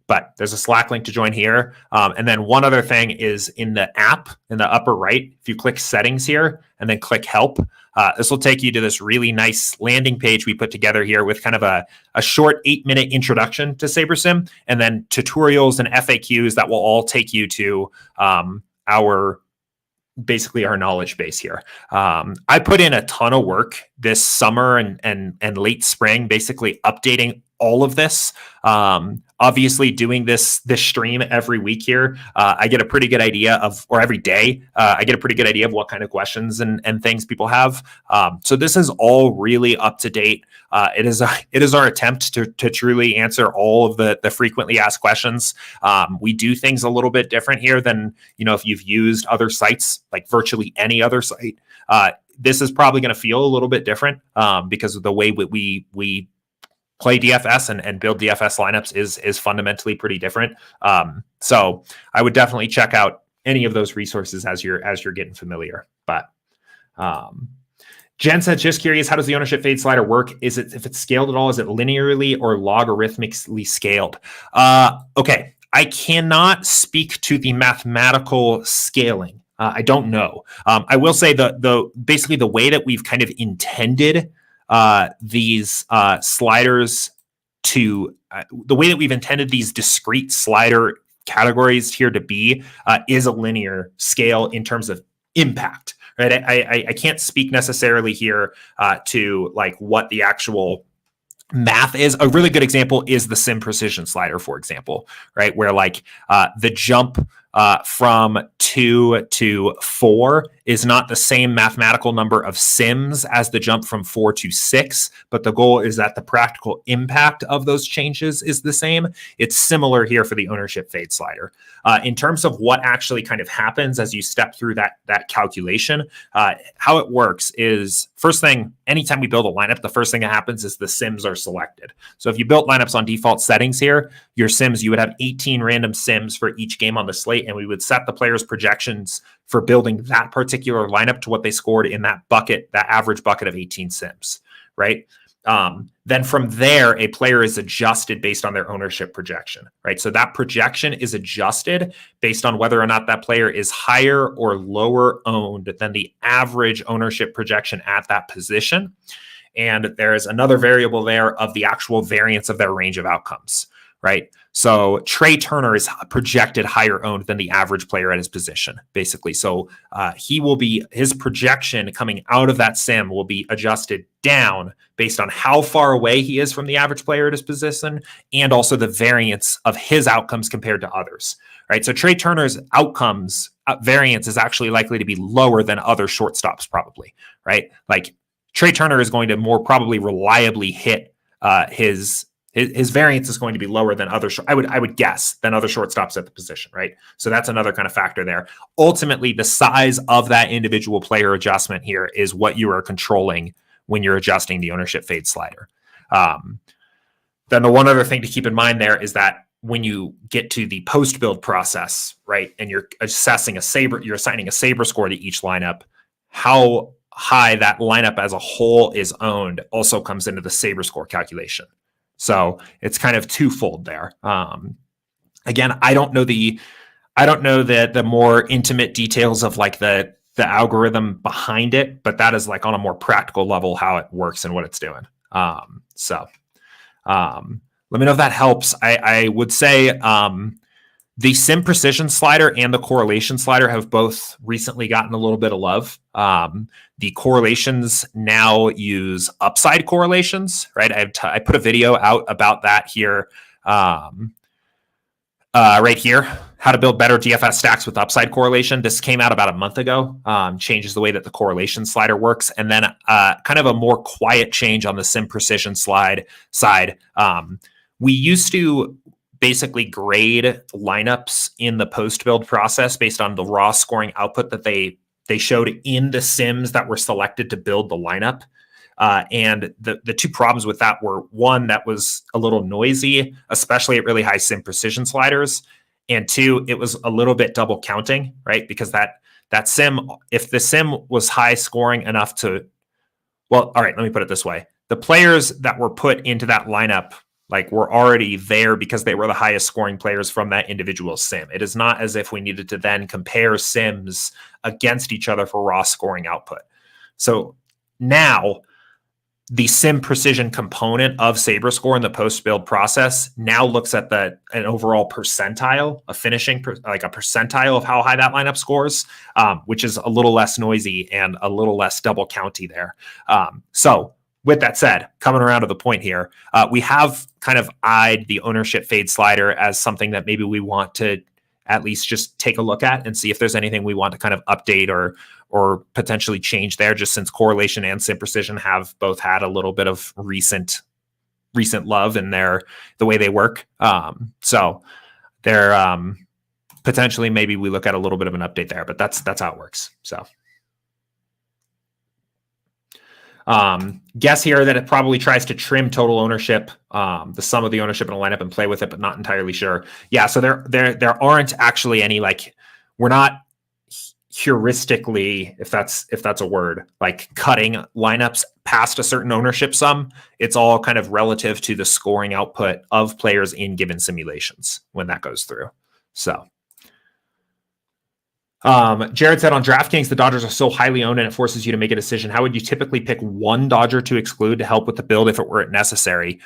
But there's a Slack link to join here. And then one other thing is in the app in the upper right, if you click settings here and then click help, this will take you to this really nice landing page we put together here with kind of a short 8-minute introduction to SaberSim and then tutorials and FAQs that will all take you to basically our knowledge base here. I put in a ton of work this summer and late spring, basically updating all of this. Obviously doing this stream every week here, I get a pretty good idea or every day, I get a pretty good idea of what kind of questions and things people have. So this is all really up to date. It is our attempt to truly answer all of the frequently asked questions. We do things a little bit different here than, if you've used other sites, like virtually any other site. This is probably going to feel a little bit different because of the way we play DFS and build DFS lineups is fundamentally pretty different. So I would definitely check out any of those resources as you're getting familiar. But Jen said, just curious, how does the ownership fade slider work? If it's scaled at all, is it linearly or logarithmically scaled? Okay, I cannot speak to the mathematical scaling. I don't know. I will say basically the way that we've kind of intended these sliders to the way that we've intended these discrete slider categories here to be is a linear scale in terms of impact, right? I can't speak necessarily here to like what the actual math is. A really good example is the sim precision slider, for example, right? Where like the jump from 2 to 4 is not the same mathematical number of sims as the jump from 4 to 6, but the goal is that the practical impact of those changes is the same. It's similar here for the ownership fade slider. In terms of what actually kind of happens as you step through that calculation, how it works is, first thing, anytime we build a lineup, the first thing that happens is the sims are selected. So if you built lineups on default settings here, your sims, you would have 18 random sims for each game on the slate, and we would set the players' projections for building that particular lineup to what they scored in that bucket, that average bucket of 18 sims, right? Then from there, a player is adjusted based on their ownership projection, right? So that projection is adjusted based on whether or not that player is higher or lower owned than the average ownership projection at that position. And there is another variable there of the actual variance of their range of outcomes, right? So Trey Turner is projected higher owned than the average player at his position, basically. So his projection coming out of that sim will be adjusted down based on how far away he is from the average player at his position, and also the variance of his outcomes compared to others, right? So Trey Turner's outcomes variance is actually likely to be lower than other shortstops, probably, right? Like Trey Turner is going to more probably reliably hit his variance is going to be lower than I would guess than other shortstops at the position, right? So that's another kind of factor there. Ultimately, the size of that individual player adjustment here is what you are controlling when you're adjusting the ownership fade slider. Then the one other thing to keep in mind there is that when you get to the post build process, right, and you're assigning a SaberScore to each lineup, how high that lineup as a whole is owned also comes into the SaberScore calculation. So it's kind of twofold there. Again, I don't know the more intimate details of like the algorithm behind it, but that is like on a more practical level how it works and what it's doing. Let me know if that helps. I would say the sim precision slider and the correlation slider have both recently gotten a little bit of love. The correlations now use upside correlations, right? I put a video out about that here, right here, how to build better DFS stacks with upside correlation. This came out about a month ago, changes the way that the correlation slider works. And then kind of a more quiet change on the sim precision side. We used to basically grade lineups in the post build process based on the raw scoring output that they showed in the sims that were selected to build the lineup. And the two problems with that were, one, that was a little noisy, especially at really high sim precision sliders. And two, it was a little bit double counting, right? Because that sim, if the sim was high scoring enough to, well, all right, let me put it this way. The players that were put into that lineup like were already there because they were the highest scoring players from that individual sim. It is not as if we needed to then compare sims against each other for raw scoring output. So now the sim precision component of SaberScore in the post-build process now looks at an overall percentile, a percentile of how high that lineup scores, which is a little less noisy and a little less double county there. So with that said, coming around to the point here, we have kind of eyed the ownership fade slider as something that maybe we want to at least just take a look at and see if there's anything we want to kind of update or potentially change there, just since correlation and sim precision have both had a little bit of recent love in the way they work. So they're potentially maybe we look at a little bit of an update there, but that's how it works. So guess here that it probably tries to trim total ownership, the sum of the ownership in a lineup and play with it, but not entirely sure. Yeah. So there aren't actually any, like, we're not heuristically, if that's a word, like cutting lineups past a certain ownership sum. It's all kind of relative to the scoring output of players in given simulations when that goes through. So Jared said on DraftKings, the Dodgers are so highly owned and it forces you to make a decision. How would you typically pick one Dodger to exclude to help with the build if it were necessary?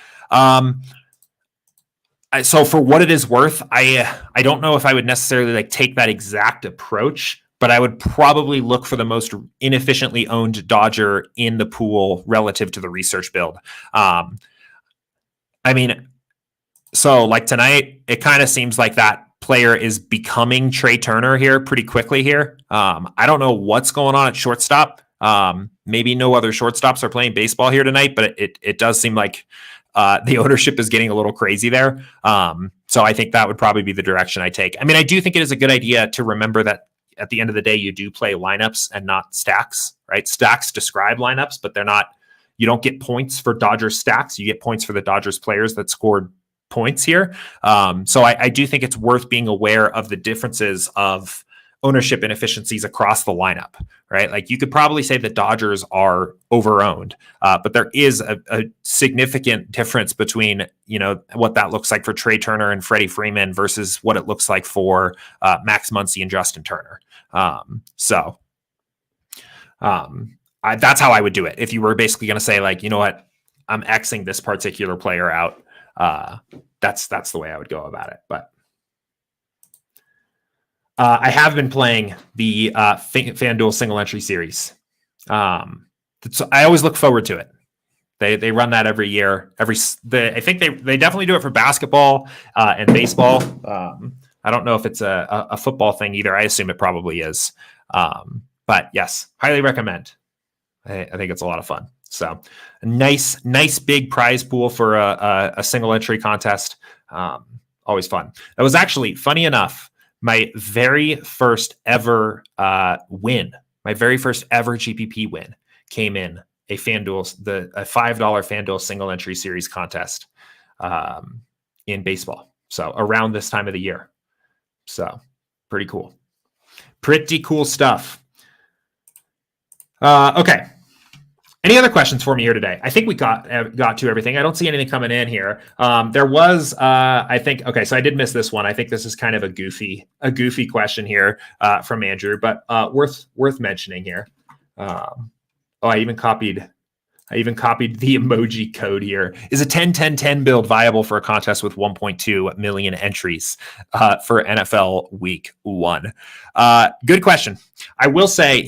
So for what it is worth, I don't know if I would necessarily like take that exact approach, but I would probably look for the most inefficiently owned Dodger in the pool relative to the research build. I mean, so like tonight, it kind of seems like that player is becoming Trey Turner here pretty quickly here. I don't know what's going on at shortstop. Maybe no other shortstops are playing baseball here tonight, but it does seem like the ownership is getting a little crazy there. So I think that would probably be the direction I take. I mean, I do think it is a good idea to remember that at the end of the day, you do play lineups and not stacks, right? Stacks describe lineups, but you don't get points for Dodgers stacks. You get points for the Dodgers players that scored points here. So I do think it's worth being aware of the differences of ownership inefficiencies across the lineup, right? Like you could probably say the Dodgers are over-owned, but there is a significant difference between, what that looks like for Trey Turner and Freddie Freeman versus what it looks like for Max Muncy and Justin Turner. That's how I would do it. If you were basically going to say like, you know what, I'm Xing this particular player out. That's the way I would go about it. But I have been playing the FanDuel single entry series. I always look forward to it. They run that every year. I think they definitely do it for basketball and baseball. I don't know if it's a football thing either. I assume it probably is. But yes, highly recommend. I think it's a lot of fun. So a nice big prize pool for a single entry contest. Always fun. That was actually, funny enough, my very first ever win. My very first ever GPP win came in a $5 FanDuel single entry series contest in baseball. So around this time of the year. So pretty cool. Pretty cool stuff. Okay. Any other questions for me here today? I think we got to everything. I don't see anything coming in here. There was, I think, okay, so I did miss this one. I think this is kind of a goofy question here from Andrew, but worth mentioning here. I even copied the emoji code here. Is a 10-10-10 build viable for a contest with 1.2 million entries for NFL Week 1? Good question. I will say,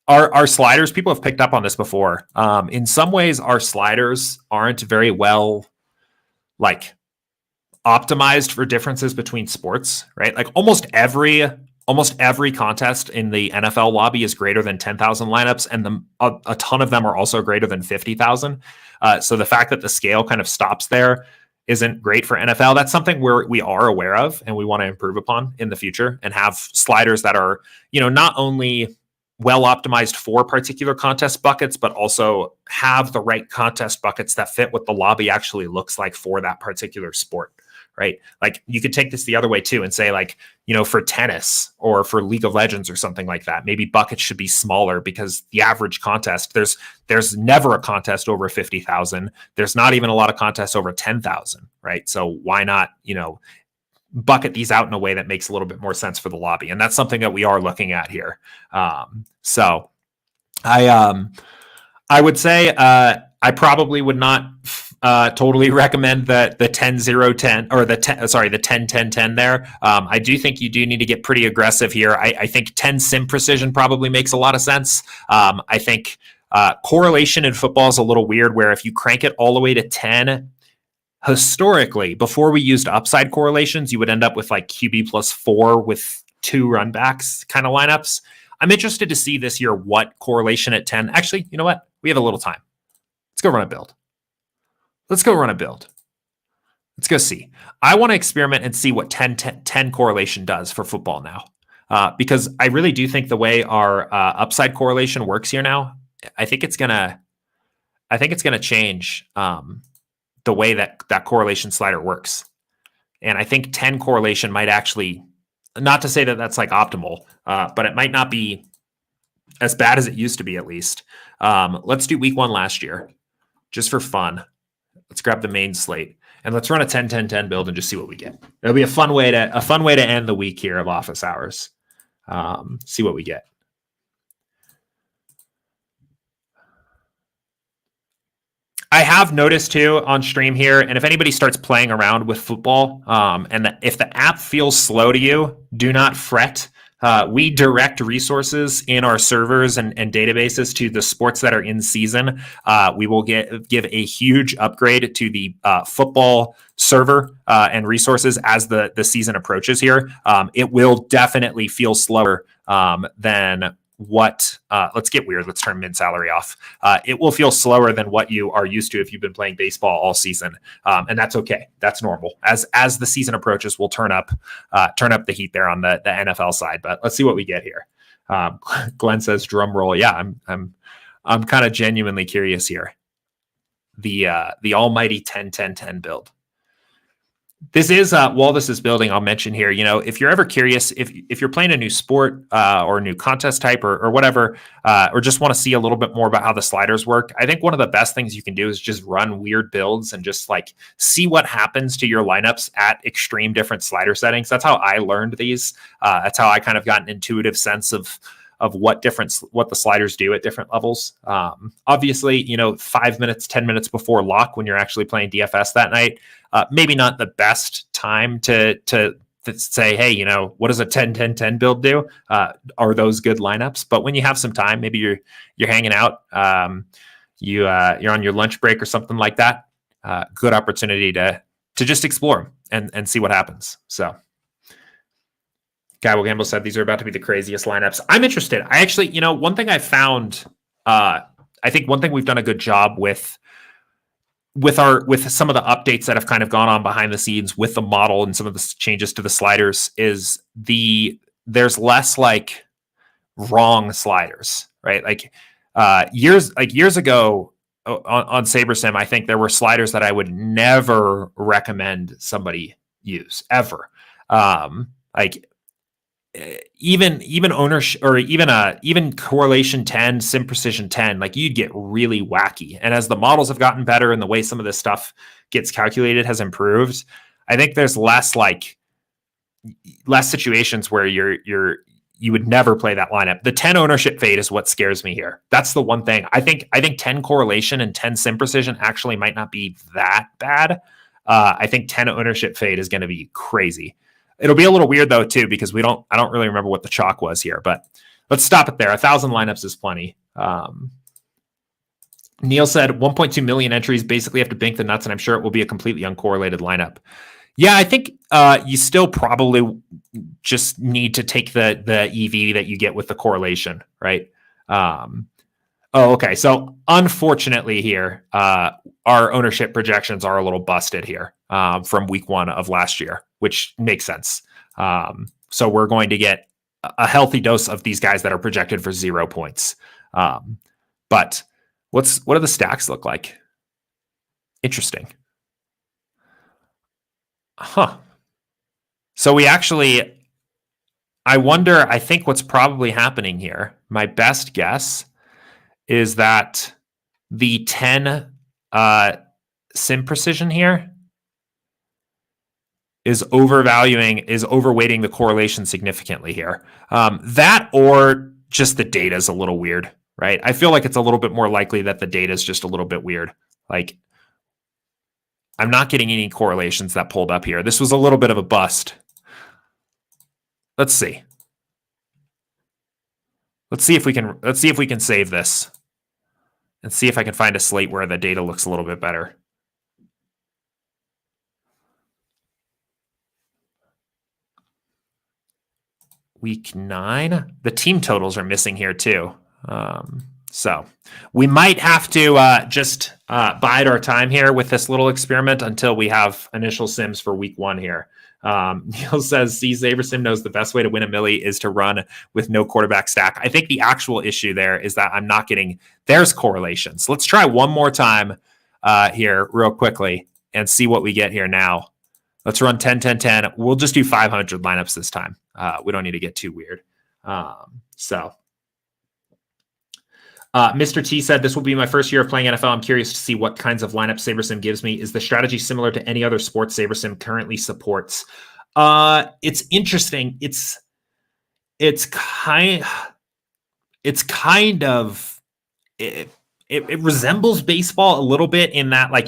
our sliders, people have picked up on this before. In some ways, our sliders aren't very well optimized for differences between sports, right? Like almost every contest in the NFL lobby is greater than 10,000 lineups, and a ton of them are also greater than 50,000. So the fact that the scale kind of stops there isn't great for NFL. That's something we are aware of and we want to improve upon in the future and have sliders that are, not only well optimized for particular contest buckets, but also have the right contest buckets that fit what the lobby actually looks like for that particular sport, right? Like you could take this the other way too and say for tennis or for League of Legends or something like that, maybe buckets should be smaller because the average contest, there's never a contest over 50,000. There's not even a lot of contests over 10,000, right? So why not, bucket these out in a way that makes a little bit more sense for the lobby. And that's something that we are looking at here. So I would say I probably would not totally recommend the 10-0-10 or the 10-10-10 there. I do think you do need to get pretty aggressive here. I think 10 sim precision probably makes a lot of sense. I think correlation in football is a little weird where if you crank it all the way to 10, historically, before we used upside correlations, you would end up with QB plus 4 with 2 run backs kind of lineups. I'm interested to see this year what correlation at 10. Actually, you know what? We have a little time. Let's go run a build. Let's go see. I want to experiment and see what 10 correlation does for football now. Because I really do think the way our upside correlation works here now, I think it's gonna change the way that correlation slider works. And I think 10 correlation might actually, not to say that that's optimal, but it might not be as bad as it used to be at least. Let's do week 1 last year just for fun. Let's grab the main slate and let's run a 10-10-10 build and just see what we get. It'll be a fun way to end the week here of office hours. See what we get. I have noticed too on stream here, and if anybody starts playing around with football, and if the app feels slow to you, do not fret. We direct resources in our servers and databases to the sports that are in season. We will give a huge upgrade to the football server and resources as the season approaches here. It will definitely feel slower than what let's get weird. Let's turn min salary off. It will feel slower than what you are used to if you've been playing baseball all season. And that's okay. That's normal. As the season approaches, we'll turn up the heat there on the NFL side, but let's see what we get here. Glenn says drum roll. Yeah, I'm kind of genuinely curious here. The almighty 10-10-10 build. This is while this is building, I'll mention here, if you're ever curious, if you're playing a new sport or a new contest type or whatever, or just want to see a little bit more about how the sliders work, I think one of the best things you can do is just run weird builds and just see what happens to your lineups at extreme different slider settings. That's how I learned these. That's how I kind of got an intuitive sense of what the sliders do at different levels. Obviously, 5 minutes, 10 minutes before lock when you're actually playing DFS that night, maybe not the best time to say, hey, what does a 10-10-10 build do? Are those good lineups? But when you have some time, maybe you're hanging out, you're on your lunch break or something like that. Good opportunity to just explore and see what happens. So, Guy Will Gamble said these are about to be the craziest lineups. I'm interested. I actually, one thing I found, I think one thing we've done a good job with some of the updates that have kind of gone on behind the scenes with the model and some of the changes to the sliders is there's less like wrong sliders, right? Like years ago on SaberSim, I think there were sliders that I would never recommend somebody use ever. Like even ownership or even correlation 10, sim precision 10, like you'd get really wacky. And as the models have gotten better and the way some of this stuff gets calculated has improved, I think there's less situations where you would never play that lineup. The 10 ownership fade is what scares me here. That's the one thing. I think 10 correlation and 10 sim precision actually might not be that bad. I think 10 ownership fade is going to be crazy. It'll be a little weird though too, because I don't really remember what the chalk was here, but let's stop it there. 1,000 lineups is plenty. Neil said 1.2 million entries basically have to bank the nuts, and I'm sure it will be a completely uncorrelated lineup. Yeah, I think you still probably just need to take the EV that you get with the correlation, right? Okay. So unfortunately here, our ownership projections are a little busted here from week 1 of last year, which makes sense. So we're going to get a healthy dose of these guys that are projected for 0 points. But what do the stacks look like? Interesting. Huh. So I think what's probably happening here, my best guess is that the 10 sim precision here is overweighting the correlation significantly here. That or just the data is a little weird, right? I feel like it's a little bit more likely that the data is just a little bit weird. Like, I'm not getting any correlations that pulled up here. This was a little bit of a bust. Let's see. Let's see if we can save this and see if I can find a slate where the data looks a little bit better. Week 9, the team totals are missing here too. So we might have to just bide our time here with this little experiment until we have initial sims for week 1 here. Neil says, SaberSim knows the best way to win a milli is to run with no quarterback stack. I think the actual issue there is that I'm not getting, there's correlations. Let's try one more time here real quickly and see what we get here now. Let's run 10-10-10. We'll just do 500 lineups this time. We don't need to get too weird. Mr. T said, this will be my first year of playing NFL. I'm curious to see what kinds of lineups SaberSim gives me. Is the strategy similar to any other sports SaberSim currently supports? It's interesting. It resembles baseball a little bit in that, like,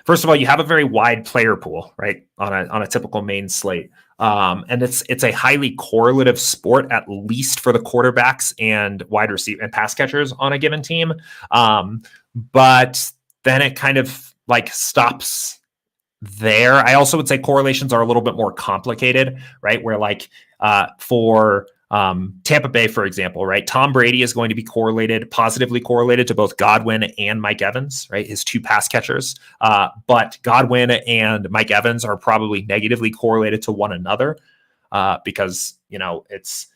first of all, you have a very wide player pool, right? On a typical main slate. And it's a highly correlative sport, at least for the quarterbacks and wide receiver and pass catchers on a given team. But then it kind of like stops there. I also would say correlations are a little bit more complicated, right? Where like for Tampa Bay, for example, right? Tom Brady is going to be positively correlated to both Godwin and Mike Evans, right? His 2 pass catchers. But Godwin and Mike Evans are probably negatively correlated to one another because, it's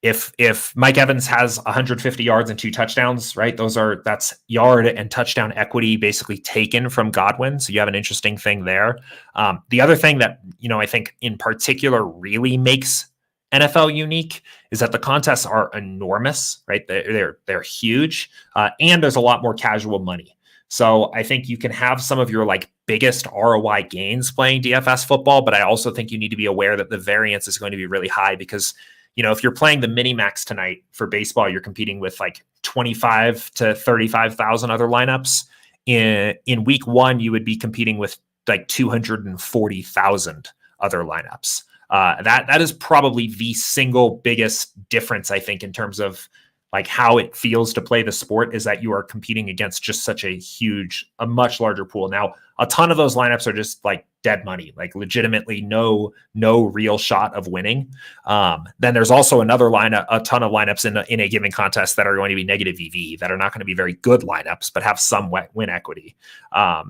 if Mike Evans has 150 yards and 2 touchdowns, right? That's yard and touchdown equity basically taken from Godwin. So you have an interesting thing there. The other thing that, I think in particular really makes NFL unique is that the contests are enormous, right? They're huge, and there's a lot more casual money. So I think you can have some of your like biggest ROI gains playing DFS football, but I also think you need to be aware that the variance is going to be really high because if you're playing the mini max tonight for baseball, you're competing with like 25 to 35,000 other lineups. In week one, you would be competing with like 240,000 other lineups. That is probably the single biggest difference, I think, in terms of like how it feels to play the sport, is that you are competing against just such a much larger pool. Now, a ton of those lineups are just like dead money, like legitimately no real shot of winning. Then there's also a ton of lineups in a given contest that are going to be negative EV, that are not going to be very good lineups, but have some win equity.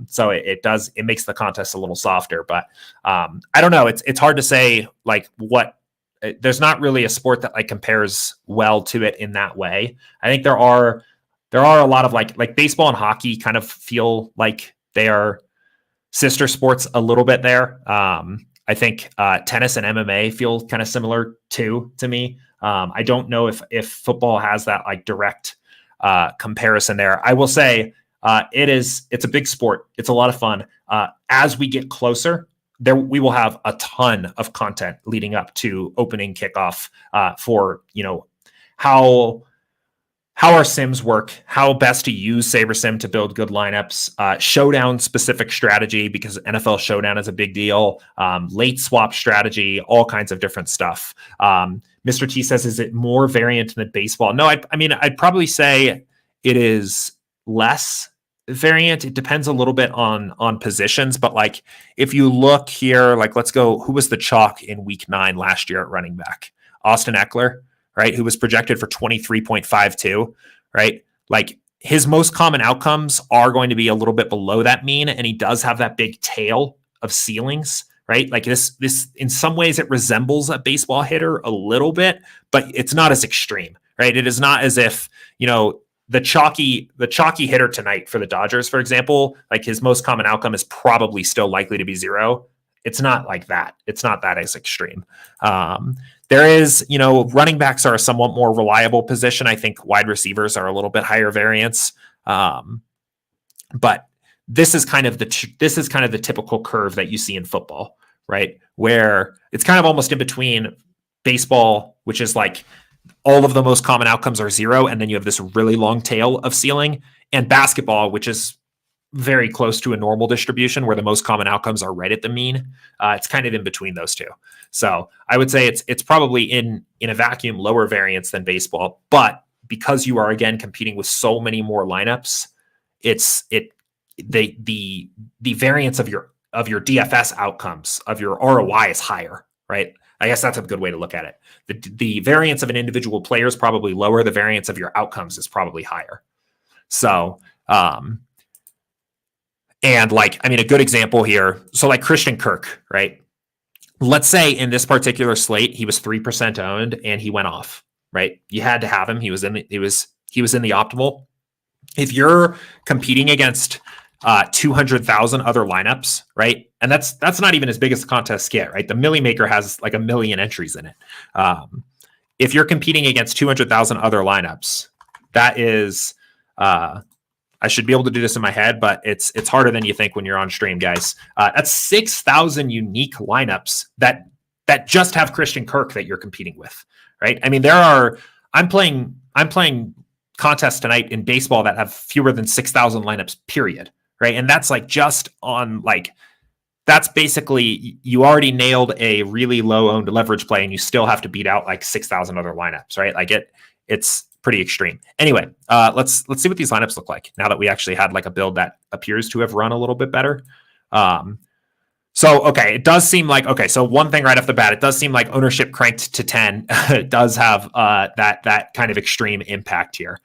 So it makes the contest a little softer, but I don't know. It's hard to say like there's not really a sport that like compares well to it in that way. I think there are a lot of like baseball and hockey kind of feel like they are sister sports a little bit there. I think tennis and MMA feel kind of similar to me. I don't know if football has that like direct comparison there. I will say it's a big sport. It's a lot of fun. As we get closer, we will have a ton of content leading up to opening kickoff for how our sims work, how best to use SaberSim to build good lineups, Showdown specific strategy, because NFL Showdown is a big deal, late swap strategy, all kinds of different stuff. Mr. T says, is it more variant than baseball? No, I'd probably say it is less variant. It depends a little bit on positions, but like if you look here, like let's go, who was the chalk in week 9 last year at running back? Austin Eckler, right? Who was projected for 23.52, right? Like his most common outcomes are going to be a little bit below that mean. And he does have that big tail of ceilings, right? Like this in some ways it resembles a baseball hitter a little bit, but it's not as extreme, right? It is not as if, the chalky hitter tonight for the Dodgers, for example, like his most common outcome is probably still likely to be 0. It's not like that. It's not that as extreme. There is, running backs are a somewhat more reliable position. I think wide receivers are a little bit higher variance. But this is kind of the typical curve that you see in football, right? Where it's kind of almost in between baseball, which is like all of the most common outcomes are 0, and then you have this really long tail of ceiling, and basketball, which is very close to a normal distribution where the most common outcomes are right at the mean. It's kind of in between those two. So I would say it's probably in a vacuum lower variance than baseball, but because you are again competing with so many more lineups, the variance of your DFS outcomes, of your ROI is higher, right? I guess that's a good way to look at it. The variance of an individual player is probably lower. The variance of your outcomes is probably higher. So, and like, a good example here. So like Christian Kirk, right? Let's say in this particular slate, he was 3% owned and he went off, right? You had to have him. He was in the optimal. If you're competing against 200,000 other lineups, right? And that's not even as big as the contests get, right? The Millie Maker has like 1 million entries in it. If you're competing against 200,000 other lineups, that is, I should be able to do this in my head, but it's harder than you think when you're on stream, guys. That's 6,000 unique lineups that just have Christian Kirk that you're competing with, right? I'm playing contests tonight in baseball that have fewer than 6,000 lineups, period, right? And that's like just on like, that's basically, you already nailed a really low owned leverage play and you still have to beat out like 6,000 other lineups, right? Like it's pretty extreme. Anyway, let's see what these lineups look like now that we actually had like a build that appears to have run a little bit better. So, okay, it does seem like, so one thing right off the bat, it does seem like ownership cranked to 10 it does have that kind of extreme impact here.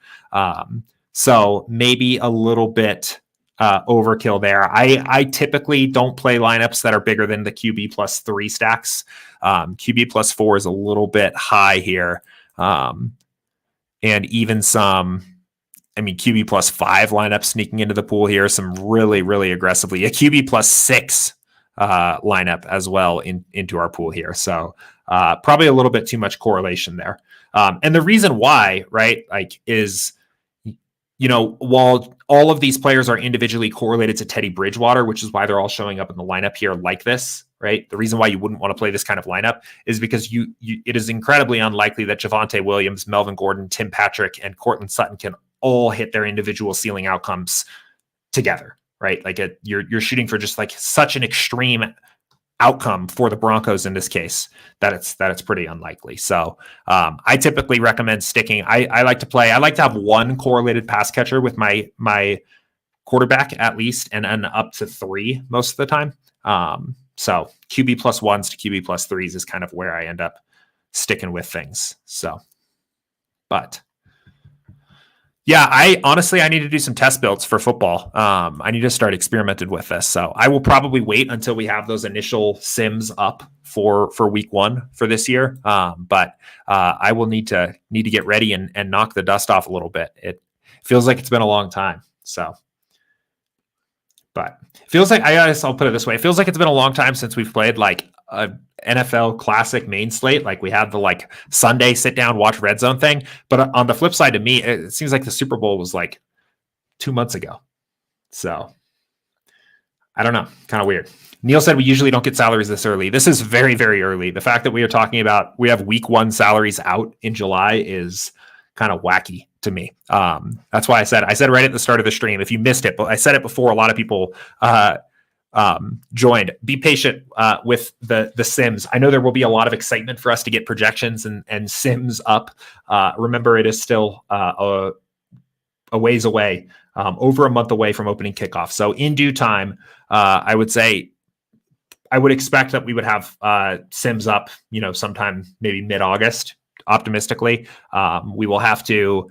So maybe a little bit overkill there. I typically don't play lineups that are bigger than the QB plus 3 stacks. QB plus 4 is a little bit high here. And even some, QB plus 5 lineups sneaking into the pool here, some really, really aggressively, a QB plus 6 lineup as well into our pool here. So probably a little bit too much correlation there. And the reason why, right, like is, while all of these players are individually correlated to Teddy Bridgewater, which is why they're all showing up in the lineup here like this, right? The reason why you wouldn't want to play this kind of lineup is because it is incredibly unlikely that Javonte Williams, Melvin Gordon, Tim Patrick, and Cortland Sutton can all hit their individual ceiling outcomes together, right? Like you're shooting for just like such an extreme outcome for the Broncos in this case that it's pretty unlikely. So I typically recommend sticking. I like to have one correlated pass catcher with my quarterback at least, and up to 3 most of the time. So QB plus 1s to QB plus 3s is kind of where I end up sticking with things. So, but yeah, I need to do some test builds for football. I need to start experimenting with this. So I will probably wait until we have those initial sims up for week 1 for this year. But I will need to get ready and knock the dust off a little bit. It feels like it's been a long time. So, but it feels like, I'll put it this way. It feels like it's been a long time since we've played like a NFL classic main slate. Like we had the like Sunday sit down, watch red zone thing. But on the flip side to me, it seems like the Super Bowl was like 2 months ago. So I don't know, kind of weird. Neil said we usually don't get salaries this early. This is very, very early. The fact that we are talking about, we have week 1 salaries out in July is kind of wacky to me. That's why I said right at the start of the stream, if you missed it, but I said it before a lot of people joined. Be patient with the sims. I know there will be a lot of excitement for us to get projections and sims up. Remember, it is still a ways away, over a month away from opening kickoff. So in due time, I would say I would expect that we would have sims up, sometime maybe mid-August. Optimistically, we will have to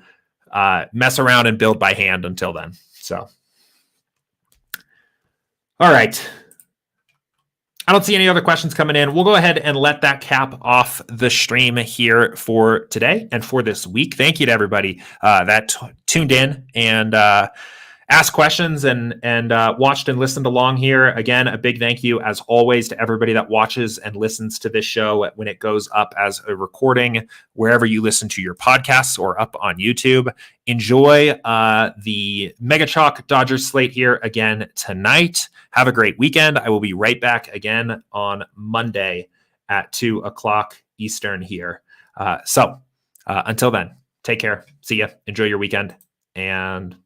mess around and build by hand until then. So, all right. I don't see any other questions coming in. We'll go ahead and let that cap off the stream here for today and for this week. Thank you to everybody that tuned in and asked questions and watched and listened along here. Again, a big thank you, as always, to everybody that watches and listens to this show when it goes up as a recording, wherever you listen to your podcasts or up on YouTube. Enjoy the Mega Chalk Dodgers slate here again tonight. Have a great weekend. I will be right back again on Monday at 2:00 Eastern here. So until then, take care. See ya. Enjoy your weekend. And